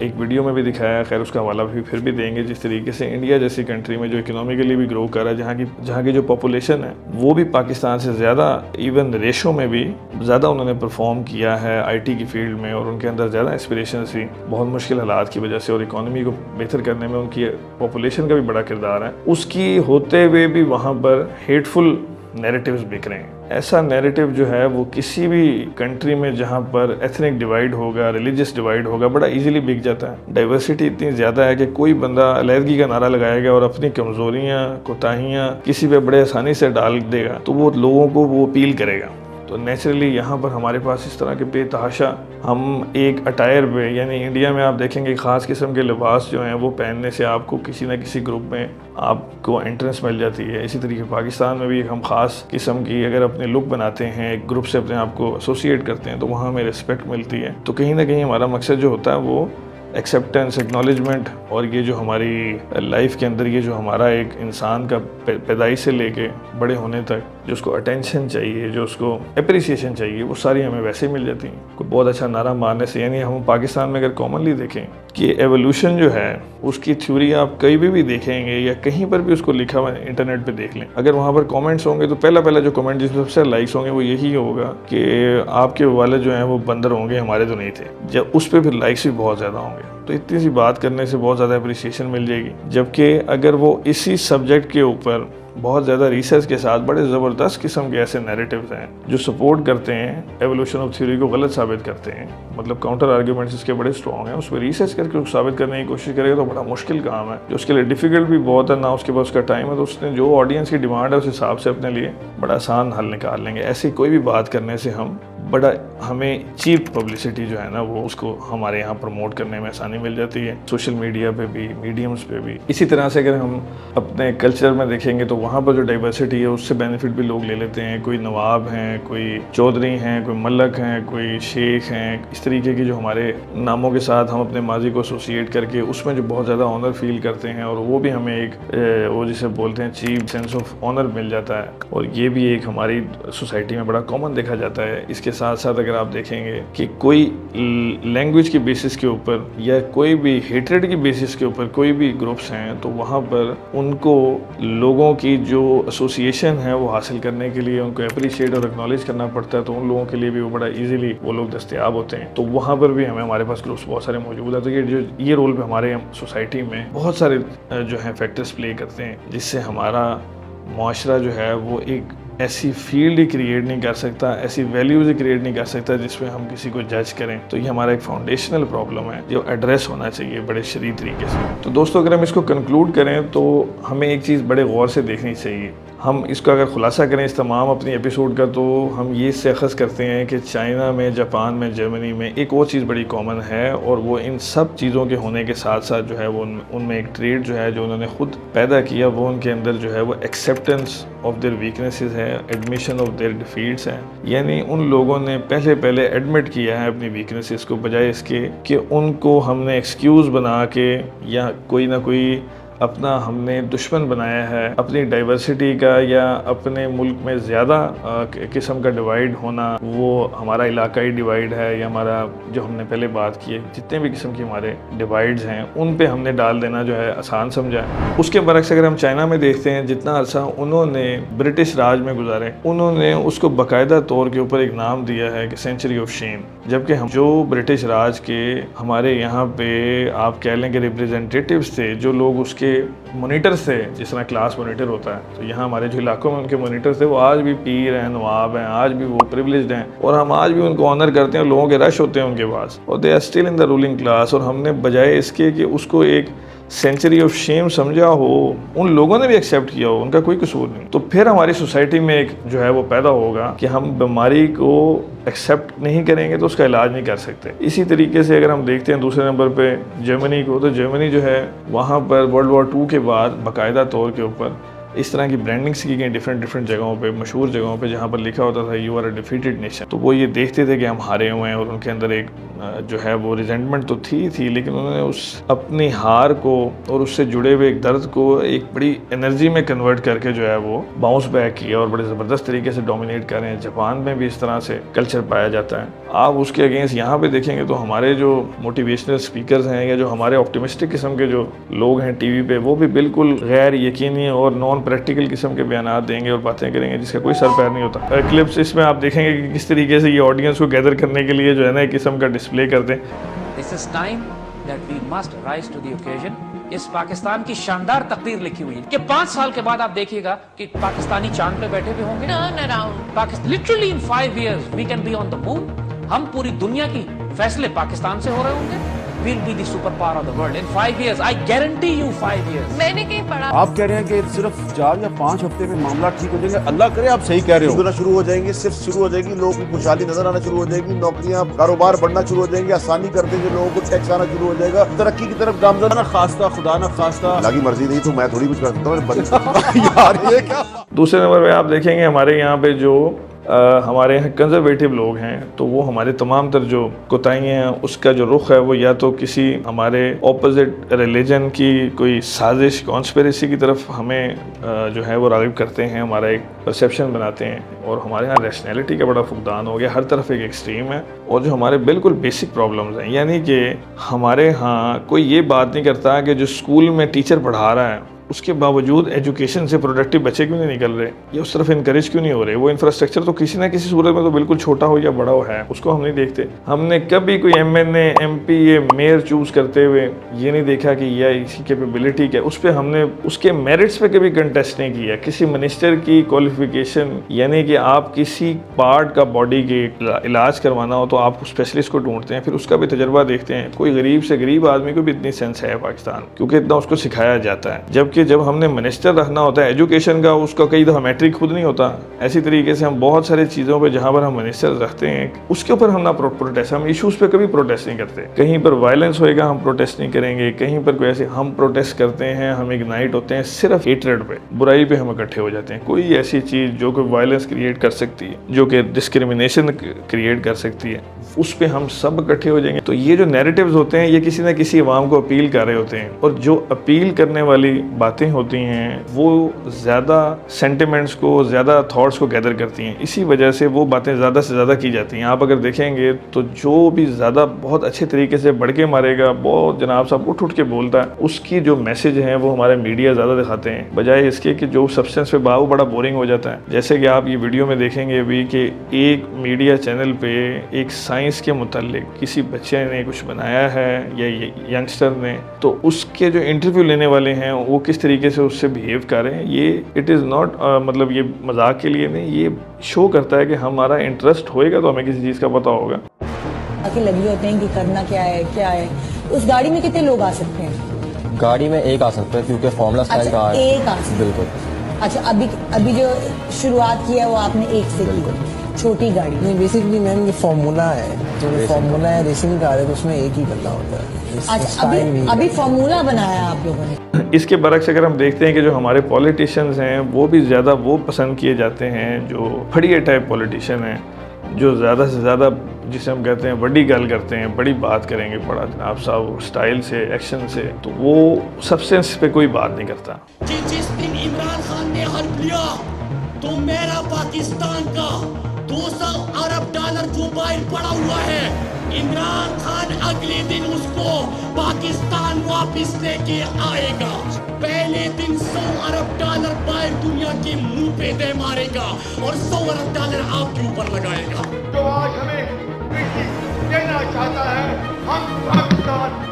ایک ویڈیو میں بھی دکھایا، خیر اس کا حوالہ بھی پھر بھی دیں گے، جس طریقے سے انڈیا جیسی کنٹری میں جو اکنامیکلی بھی گرو کر رہا ہے، جہاں کی جو پاپولیشن ہے وہ بھی پاکستان سے زیادہ، ایون ریشو میں بھی زیادہ انہوں نے پرفارم کیا ہے آئی ٹی کی فیلڈ میں، اور ان کے اندر زیادہ اسپریشنز تھی بہت مشکل حالات کی وجہ سے، اور اکانومی کو بہتر کرنے میں ان کی پاپولیشن کا بھی بڑا کردار ہے۔ اس کی ہوتے ہوئے بھی وہاں پر ہیٹفل نیریٹیوز بک رہے ہیں۔ ایسا نیریٹیو جو ہے وہ کسی بھی کنٹری میں جہاں پر ایتھنک ڈیوائیڈ ہوگا، ریلیجس ڈیوائیڈ ہوگا، بڑا ایزیلی بک جاتا ہے۔ ڈائیورسٹی اتنی زیادہ ہے کہ کوئی بندہ علیحدگی کا نعرہ لگائے گا اور اپنی کمزوریاں، کوتاہیاں کسی پہ بڑے آسانی سے ڈال دے گا تو وہ لوگوں کو وہ اپیل کرے گا۔ تو نیچرلی یہاں پر ہمارے پاس اس طرح کے بے تحاشا ہم ایک اٹائر پہ، یعنی انڈیا میں آپ دیکھیں گے خاص قسم کے لباس جو ہیں وہ پہننے سے آپ کو کسی نہ کسی گروپ میں آپ کو انٹرنس مل جاتی ہے۔ اسی طریقے پاکستان میں بھی ہم خاص قسم کی اگر اپنے لک بناتے ہیں، ایک گروپ سے اپنے آپ کو ایسوسیٹ کرتے ہیں تو وہاں ہمیں رسپیکٹ ملتی ہے۔ تو کہیں نہ کہیں ہمارا مقصد جو ہوتا ہے وہ ایکسیپٹنس، اکنالجمنٹ، اور یہ جو ہماری لائف کے اندر یہ جو ہمارا ایک انسان کا پیدائش سے لے کے بڑے ہونے تک جو اس کو اٹینشن چاہیے، جو اس کو اپریسیشن چاہیے، وہ ساری ہمیں ویسے ہی مل جاتی ہیں۔ کوئی بہت اچھا نعرہ مارنے سے، یعنی ہم پاکستان میں اگر کامنلی دیکھیں کہ ایولیوشن جو ہے اس کی تھیوری آپ کہیں بھی دیکھیں گے یا کہیں پر بھی اس کو لکھا ہوا انٹرنیٹ پہ دیکھ لیں، اگر وہاں پر کامنٹس ہوں گے تو پہلا جو کامنٹ جس میں سب سے لائکس ہوں گے وہ یہی ہوگا کہ آپ کے والد جو ہیں وہ بندر ہوں گے، ہمارے تو نہیں تھے، جب اس پہ پھر لائکس بھی بہت زیادہ ہوں گے۔ تو اتنی سی بات کرنے سے بہت زیادہ اپریسیشن مل جائے گی. جبکہ اگر وہ اسی سبجیکٹ کے اوپر بہت زیادہ ریسرچ کے ساتھ بڑے زبردست قسم کے ایسے نیریٹیوز ہیں جو سپورٹ کرتے ہیں ایوولوشن آف تھیوری کو غلط ثابت کرتے ہیں, مطلب کاؤنٹر آرگیومنٹس اس کے بڑے اسٹرانگ ہیں, اس پہ ریسرچ کر کے اس کو ثابت کرنے کی کوشش کرے گا تو بڑا مشکل کام ہے, جو اس کے لیے ڈیفیکلٹ بھی بہت ہے, نہ اس کے پاس اس کا ٹائم ہے. تو اس نے جو آڈینس کی ڈیمانڈ ہے اس حساب سے اپنے لیے بڑا آسان حل نکال لیں گے. ایسی کوئی بھی بات کرنے سے ہمیں چیپ پبلسٹی جو ہے نا وہ اس کو ہمارے یہاں پروموٹ کرنے میں آسانی مل جاتی ہے, سوشل میڈیا پہ بھی, میڈیمز پہ بھی. اسی طرح سے اگر ہم اپنے کلچر میں دیکھیں گے تو وہاں پر جو ڈائیورسٹی ہے اس سے بینیفٹ بھی لوگ لے لیتے ہیں. کوئی نواب ہیں, کوئی چودھری ہیں, کوئی ملک ہیں, کوئی شیخ ہیں, اس طریقے کی جو ہمارے ناموں کے ساتھ ہم اپنے ماضی کو ایسوسیٹ کر کے اس میں جو بہت زیادہ آنر فیل کرتے ہیں, اور وہ بھی ہمیں ایک وہ جسے بولتے ہیں چیپ سینس آف آنر مل جاتا ہے, اور یہ بھی ایک ہماری سوسائٹی میں بڑا کامن دیکھا جاتا ہے. اس کے ساتھ ساتھ اگر آپ دیکھیں گے کہ کوئی لینگویج کی بیسس کے اوپر یا کوئی بھی ہیٹریڈ کی بیسس کے اوپر کوئی بھی گروپس ہیں تو وہاں پر ان کو لوگوں کی جو ایسوسیشن ہے وہ حاصل کرنے کے لیے ان کو اپریشیٹ اور اکنالج کرنا پڑتا ہے, تو ان لوگوں کے لیے بھی وہ بڑا ایزیلی وہ لوگ دستیاب ہوتے ہیں. تو وہاں پر بھی ہمارے پاس گروپس بہت سارے موجود ہیں. تو یہ رول پہ ہمارے سوسائٹی میں بہت سارے جو ہیں فیکٹرز پلے کرتے ہیں, جس سے ہمارا معاشرہ جو ہے وہ ایک ایسی فیلڈ ہی کریٹ نہیں کر سکتا, ایسی ویلیوز ہی کریٹ نہیں کر سکتا جس میں ہم کسی کو جج کریں. تو یہ ہمارا ایک فاؤنڈیشنل پرابلم ہے جو ایڈریس ہونا چاہیے بڑے شدید طریقے سے. تو دوستو اگر ہم اس کو کنکلوڈ کریں تو ہمیں ایک چیز بڑے غور سے دیکھنی چاہیے. ہم اس کا اگر خلاصہ کریں اس تمام اپنی ایپیسوڈ کا, تو ہم یہ سے اخذ کرتے ہیں کہ چائنا میں, جاپان میں, جرمنی میں ایک اور چیز بڑی کامن ہے, اور وہ ان سب چیزوں کے ہونے کے ساتھ ساتھ جو ہے وہ ان میں ایک ٹریٹ جو ہے جو انہوں نے خود پیدا کیا, وہ ان کے اندر جو ہے وہ ایکسیپٹنس آف دیئر ویکنیسز ہے, ایڈمیشن آف دیئر ڈیفیٹس ہیں. یعنی ان لوگوں نے پہلے ایڈمٹ کیا ہے اپنی ویکنیسز کو, بجائے اس کے کہ ان کو ہم نے ایکسکیوز بنا کے یا کوئی نہ کوئی اپنا ہم نے دشمن بنایا ہے اپنی ڈائیورسٹی کا, یا اپنے ملک میں زیادہ قسم کا ڈیوائیڈ ہونا, وہ ہمارا علاقائی ڈیوائیڈ ہے, یا ہمارا جو ہم نے پہلے بات کی ہے جتنے بھی قسم کے ہمارے ڈیوائیڈز ہیں ان پہ ہم نے ڈال دینا جو ہے آسان سمجھا ہے. اس کے برعکس اگر ہم چائنا میں دیکھتے ہیں, جتنا عرصہ انہوں نے برٹش راج میں گزارے, انہوں نے اس کو باقاعدہ طور کے اوپر ایک نام دیا ہے کہ سینچری آف شیم. جبکہ ہم جو برٹش راج کے ہمارے یہاں پہ آپ کہہ لیں کہ ریپریزنٹیٹیوز تھے, جو لوگ اس کے مانیٹرز تھے, جس طرح کلاس مانیٹر ہوتا ہے, تو یہاں ہمارے جو علاقوں میں ان کے مانیٹرز تھے وہ آج بھی پیر ہیں, نواب ہیں, آج بھی وہ پریویلیجڈ ہیں, اور ہم آج بھی ان کو آنر کرتے ہیں, لوگوں کے رش ہوتے ہیں ان کے پاس, اور they are still in the ruling class. اور ہم نے بجائے اس کے کہ اس کو ایک سینچری آف شیم سمجھا ہو, ان لوگوں نے بھی ایکسیپٹ کیا ہو, ان کا کوئی قصور نہیں, تو پھر ہماری سوسائٹی میں ایک جو ہے وہ پیدا ہوگا کہ ہم بیماری کو ایکسیپٹ نہیں کریں گے تو اس کا علاج نہیں کر سکتے. اسی طریقے سے اگر ہم دیکھتے ہیں دوسرے نمبر پہ جرمنی کو, تو جرمنی جو ہے وہاں پر ورلڈ وار 2 کے بعد باقاعدہ طور کے اوپر اس طرح کی برانڈنگس کی گئی ڈفرینٹ جگہوں پہ, مشہور جگہوں پہ, جہاں پر لکھا ہوتا تھا you are a defeated nation. تو وہ یہ دیکھتے تھے کہ ہم ہارے ہوئے ہیں, اور ان کے اندر ایک جو ہے وہ ریزنٹمنٹ تو تھی, لیکن انہوں نے اس اپنی ہار کو اور اس سے جڑے ہوئے ایک درد کو ایک بڑی انرجی میں کنورٹ کر کے جو ہے وہ باؤنس بیک کیا, اور بڑے زبردست طریقے سے ڈومینیٹ کر رہے ہیں. جاپان میں بھی اس طرح سے کلچر پایا جاتا ہے. آپ اس کے اگینسٹ یہاں پہ دیکھیں گے تو ہمارے جو موٹیویشنل اسپیکرز ہیں یا جو ہمارے آپٹیمسٹک قسم کے جو لوگ ہیں ٹی وی پہ, وہ بھی بالکل غیر یقینی اور نان پریکٹیکل قسم کے بیانات دیں گے اور باتیں کریں گے جس کا کوئی سر پیر نہیں ہوتا. کلپس اس میں آپ دیکھیں گے کہ کس طریقے سے یہ آڈینس کو گیدر کرنے کے لیے جو ہے نا ایک قسم کا ڈسپلے کرتے ہیں. This is time that we must rise to the occasion. اس پاکستان کی شاندار تقریر لکھی ہوئی ہے کہ 5 سال کے بعد آپ دیکھیے گا کہ پاکستانی چاند پہ بیٹھے بھی ہوں گے. Turn around. Literally in 5 years we can be on the moon. ہم پوری دنیا کی فیصلے پاکستان سے ہو رہے ہوں گے. We'll be the superpower of the world in 5 years. I guarantee you 5 years. میں نے کہیں پڑھا. آپ کہہ رہے ہیں کہ صرف 4 یا 5 ہفتے میں معاملہ ٹھیک ہو جائیں گے. اللہ کرے آپ صحیح کہہ رہے ہو. شروع ہو جائیں گے, صرف شروع ہو جائے گی, لوگوں کو خوشحالی نظر آنا شروع ہو جائے گی, نوکریاں کاروبار بڑھنا شروع ہو جائیں گے, آسانی کر دیں گے, لوگوں کو ٹیکس آنا شروع ہو جائے گا, ترقی کی طرف گامزن. نہ خواستہ خدا نہ خواستہ اللہ کی مرضی نہیں تو میں تھوڑی کچھ کر سکتا ہوں یار یہ کیا. دوسرے نمبر پہ آپ دیکھیں گے ہمارے یہاں پہ جو ہمارے یہاں کنزرویٹو لوگ ہیں, تو وہ ہمارے تمام تر جو کوتاہیاں ہیں اس کا جو رخ ہے وہ یا تو کسی ہمارے اپوزٹ ریلیجن کی کوئی سازش کانسپیریسی کی طرف ہمیں جو ہے وہ راغب کرتے ہیں, ہمارا ایک پرسیپشن بناتے ہیں, اور ہمارے ہاں ریشنلٹی کا بڑا فقدان ہو گیا, ہر طرف ایک ایکسٹریم ہے. اور جو ہمارے بالکل بیسک پرابلمز ہیں, یعنی کہ ہمارے ہاں کوئی یہ بات نہیں کرتا کہ جو اسکول میں ٹیچر پڑھا رہا ہے اس کے باوجود ایجوکیشن سے پروڈکٹیو بچے کیوں نہیں نکل رہے, یا اس طرف انکریج کیوں نہیں ہو رہے. وہ انفراسٹرکچر تو کسی نہ کسی صورت میں تو بالکل چھوٹا ہو یا بڑا ہو ہے, اس کو ہم نہیں دیکھتے. ہم نے کبھی کوئی MNA MP میئر چوز کرتے ہوئے یہ نہیں دیکھا کہ یہ اس کی کیپیبلٹی کیا, اس پہ ہم نے اس کے میرٹس پہ کبھی کنٹیسٹ نہیں کیا. کسی منسٹر کی کوالیفیکیشن, یعنی کہ آپ کسی پارٹ کا باڈی کے علاج کروانا ہو تو آپ اسپیشلسٹ کو ڈھونڈتے ہیں, پھر اس کا بھی تجربہ دیکھتے ہیں. کوئی غریب سے غریب آدمی کو بھی اتنی سینس ہے پاکستان, کیونکہ اتنا اس کو سکھایا جاتا ہے. جبکہ جب ہم نے منسٹر رکھنا ہوتا ہے ایجوکیشن کا, اس کا کئی دفعہ میٹرک خود نہیں ہوتا. اسی طریقے سے ہم بہت ساری چیزوں پہ جہاں پر ہم منسٹر رکھتے ہیں اس کے اوپر ہم نہ پروٹیسٹ, ہم ایشوز پہ کبھی پروٹیسٹ نہیں کرتے. کہیں پر وائلنس ہوئے گا ہم پروٹیسٹ نہیں کریں گے, کہیں پر کوئی ایسے ہم پروٹیسٹ کرتے ہیں, ہم اگنائٹ ہوتے ہیں صرف ہیٹریڈ پہ, برائی پہ ہم اکٹھے ہو جاتے ہیں. کوئی ایسی چیز جو کہ وائلنس کریٹ کر سکتی ہے, جو کہ ڈسکریمنیشن کریٹ کر سکتی ہے, اس پہ ہم سب اکٹھے ہو جائیں گے. تو یہ جو نیریٹیوز ہوتے ہیں یہ کسی نہ کسی عوام کو اپیل کر رہے ہوتے ہیں, اور جو اپیل کرنے والی باتیں ہوتی ہیں وہ زیادہ سینٹیمنٹس کو, زیادہ تھاٹس کو گیدر کرتی ہیں. اسی وجہ سے وہ باتیں زیادہ سے زیادہ کی جاتی ہیں. آپ اگر دیکھیں گے تو جو بھی زیادہ بہت اچھے طریقے سے بڑھ کے مارے گا, بہت جناب صاحب اٹھ کے بولتا ہے, اس کی جو میسج ہیں وہ ہمارے میڈیا زیادہ دکھاتے ہیں, بجائے اس کے کہ جو سبسٹنس پہ وہ بڑا بورنگ ہو جاتا ہے. جیسے کہ آپ یہ ویڈیو میں دیکھیں گے ابھی کہ ایک میڈیا چینل پہ ایک سائنس کے متعلق کسی بچے نے کچھ بنایا ہے یا ینگسٹر نے, تو اس کے جو انٹرویو لینے والے ہیں وہ کس طریقے سے اس سے بیہیو کر رہے ہیں. یہ اٹ از ناٹ مطلب یہ مذاق کے لیے نہیں, یہ شو کرتا ہے کہ ہمارا انٹرسٹ ہوئے گا تو ہمیں کسی چیز کا پتہ ہوگا. کہ لگی ہوتے ہیں کہ کرنا کیا ہے. اس گاڑی میں کتنے لوگ آ سکتے ہیں؟ گاڑی میں ایک آ سکتا ہے کیونکہ فارمولا اسٹائل کا ہے. ایک آ سکتا ہے, بالکل. اچھا ابھی جو شروعات کی ہے وہ آپ نے ایک سے کی, چھوٹی گاڑی. نہیں بیسکلی میم یہ فارمولا ہے, تو فارمولا ہے ریسنگ کار ہے, تو اس میں ایک ہی کرنا ہوتا ہے. اچھا ابھی فارمولا بنایا آپ لوگوں نے. اس کے برعکس اگر ہم دیکھتے ہیں کہ جو ہمارے پولیٹیشینز ہیں وہ بھی زیادہ وہ پسند کیے جاتے ہیں جو پھڑیے ٹائپ پولیٹیشین ہیں, جو زیادہ سے زیادہ جسے ہم کہتے ہیں بڑی گل کرتے ہیں, بڑی بات کریں گے, بڑا جناب صاحب سٹائل سے, ایکشن سے, تو وہ سبسٹنس پہ کوئی بات نہیں کرتا. جس دن عمران خان نے حلف لیا تو میرا پاکستان کا 200 ارب ڈالر جو باہر پڑا ہوا ہے, عمران خان اگلے دن اس کو پاکستان واپس لے کے آئے گا. پہلے دن 100 ارب ڈالر باہر دنیا کے منہ پہ دے مارے گا اور 100 ارب ڈالر آپ کے اوپر لگائے گا. جو آج ہمیں دینا چاہتا ہے, ہم پاکستان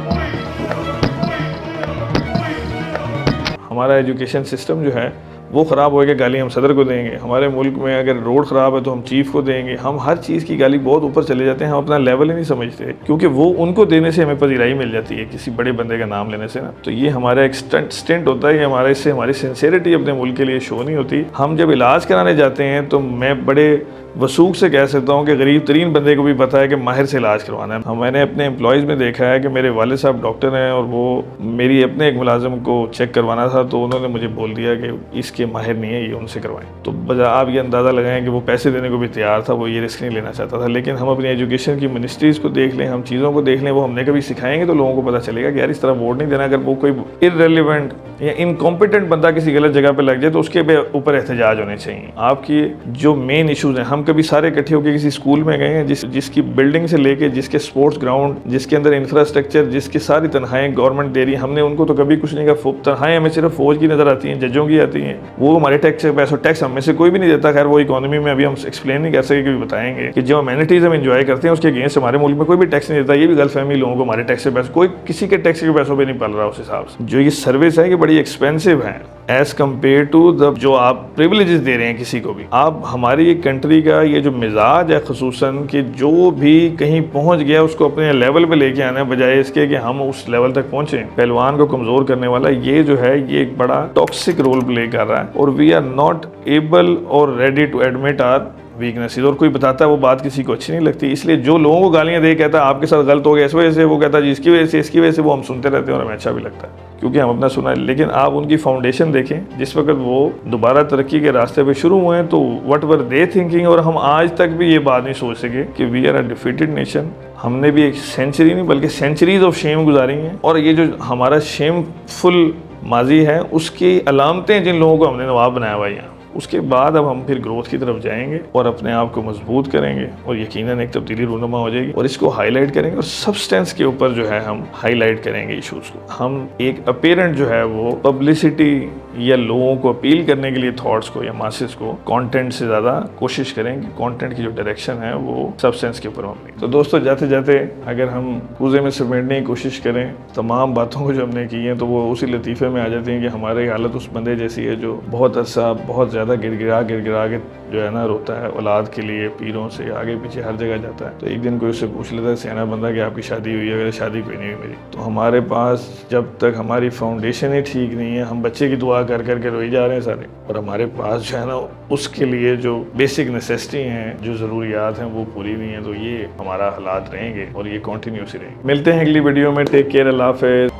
ہمارا ایجوکیشن سسٹم جو ہے وہ خراب ہوئے گا, گالی ہم صدر کو دیں گے. ہمارے ملک میں اگر روڈ خراب ہے تو ہم چیف کو دیں گے. ہم ہر چیز کی گالی بہت اوپر چلے جاتے ہیں, ہم اپنا لیول ہی نہیں سمجھتے, کیونکہ وہ ان کو دینے سے ہمیں پذیرائی مل جاتی ہے کسی بڑے بندے کا نام لینے سے نا. تو یہ ہمارا ایک سٹنٹ ہوتا ہے, یہ ہمارے سے ہماری سنسیئرٹی اپنے ملک کے لیے شو نہیں ہوتی. ہم جب علاج کرانے جاتے ہیں تو میں بڑے وثوق سے کہہ سکتا ہوں کہ غریب ترین بندے کو بھی پتہ ہے کہ ماہر سے علاج کروانا ہے. میں نے اپنے امپلائیز میں دیکھا ہے کہ میرے والد صاحب ڈاکٹر ہیں, اور وہ میری اپنے ایک ملازم کو چیک کروانا تھا تو انہوں نے مجھے بول دیا کہ اس کے ماہر نہیں ہے, یہ ان سے کروائیں. تو آپ یہ اندازہ لگائیں کہ وہ پیسے دینے کو بھی تیار تھا, وہ یہ رسک نہیں لینا چاہتا تھا. لیکن ہم اپنی ایجوکیشن کی منسٹریز کو دیکھ لیں, ہم چیزوں کو دیکھ لیں, وہ ہم نے کبھی سکھائیں گے تو لوگوں کو پتہ چلے گا کہ یار اس طرح ووٹ نہیں دینا. اگر وہ کوئی ارریلیونٹ یا انکمپیٹنٹ بندہ کسی غلط جگہ پہ لگ جائے تو اس کے اوپر احتجاج ہونے چاہیے. آپ کی جو مین ایشوز ہیں, ہم کبھی سارے اکٹھے ہو کے کسی اسکول میں گئے ہیں جس کی بلڈنگ سے لے کے جس کے سپورٹس گراؤنڈ, جس کے اندر انفراسٹرکچر, جس کی ساری تنخواہیں گورنمنٹ دے رہی ہے, ہم نے ان کو تو کبھی کچھ نہیں کہا. تنخواہیں ہمیں صرف فوج کی نظر آتی ہیں, ججوں کی آتی ہیں, وہ ہمارے ٹیکس سے پیسوں, ٹیکس ہم میں سے کوئی بھی نہیں دیتا. خیر وہ اکانومی میں ابھی ہم ایکسپلین نہیں کر سکے, کہ بتائیں گے کہ جو امینٹیز ہم انجوائے کرتے ہیں اس کے اگینسٹ ہمارے ملک میں کوئی بھی ٹیکس نہیں دیتا. یہ بھی غلط فہمی لوگوں کو, ہمارے ٹیکس سے پیسے, کوئی کسی کے ٹیکس کے پیسوں پہ نہیں پل رہا. اس حساب سے جو یہ سروس ہے یہ بڑی ایکسپینسو ہے ایز کمپیئر ٹو جو آپ پریولیجز دے رہے ہیں کسی کو بھی. آپ ہماری کنٹری کا یہ جو مزاج ہے خصوصاً کہ جو بھی کہیں پہنچ گیا اس کو اپنے لیول پہ لے کے آنا ہے, بجائے اس کے کہ ہم اس لیول تک پہنچیں. پہلوان کو کمزور کرنے والا یہ جو ہے یہ ایک بڑا ٹاکسک رول پلے کر رہا ہے, اور وی آر ناٹ ایبل اور ready to admit our weaknesses. اور کوئی بتاتا ہے وہ بات کسی کو اچھی نہیں لگتی, اس لیے جو لوگوں کو گالیاں دے کہتا ہے آپ کے ساتھ غلط ہو گیا اس وجہ سے, وہ کہتا ہے جی اس کی وجہ سے, اس کی وجہ سے, وہ ہم سنتے رہتے ہیں اور ہمیں اچھا بھی لگتا ہے کیونکہ ہم اپنا سنا ہے. لیکن آپ ان کی فاؤنڈیشن دیکھیں, جس وقت وہ دوبارہ ترقی کے راستے پہ شروع ہوئے ہیں تو وٹ ور دے تھنکنگ, اور ہم آج تک بھی یہ بات نہیں سوچ سکے کہ we are a defeated nation. ہم نے بھی ایک سینچری نہیں بلکہ سینچریز آف شیم گزاری ہیں, اور یہ جو ہمارا شیم فل ماضی ہے اس کی علامتیں جن لوگوں کو ہم نے نواب بنایا ہوا یہاں. اس کے بعد اب ہم پھر گروتھ کی طرف جائیں گے اور اپنے آپ کو مضبوط کریں گے اور یقیناً ایک تبدیلی رونما ہو جائے گی اور اس کو ہائی لائٹ کریں گے اور سبسٹینس کے اوپر جو ہے ہم ہائی لائٹ کریں گے ایشوز کو. ہم ایک اپیرنٹ جو ہے وہ پبلسٹی یا لوگوں کو اپیل کرنے کے لیے تھاٹس کو یا ماسز کو کانٹینٹ سے زیادہ کوشش کریں کہ کانٹینٹ کی جو ڈائریکشن ہے وہ سبسٹینس کے اوپر ہونی. تو دوستو جاتے جاتے اگر ہم کوزے میں سمیٹنے کی کوشش کریں تمام باتوں کو جو ہم نے کی ہیں تو وہ اسی لطیفے میں آ جاتی ہیں کہ ہماری حالت اس بندے جیسی ہے جو بہت عرصہ بہت زیادہ گڑ گڑا کے جو ہے نا روتا ہے اولاد کے لیے, پیروں سے آگے پیچھے ہر جگہ جاتا ہے. تو ایک دن کوئی اس سے پوچھ لیتا ہے سیانا بندہ کہ آپ کی شادی ہوئی ہے؟ شادی کوئی نہیں ہوئی میری. تو ہمارے پاس جب تک ہماری فاؤنڈیشن ہی ٹھیک نہیں ہے, ہم بچے کی دعا کر کر کے روئی جا رہے ہیں سارے, اور ہمارے پاس جو ہے نا اس کے لیے جو بیسک نیسیسٹی ہیں, جو ضروریات ہیں وہ پوری نہیں ہیں, تو یہ ہمارا حالات رہیں گے اور یہ کنٹینیوس ہی رہیں گے. ملتے ہیں اگلی ویڈیو میں. ٹیک کیئر, اللہ حافظ.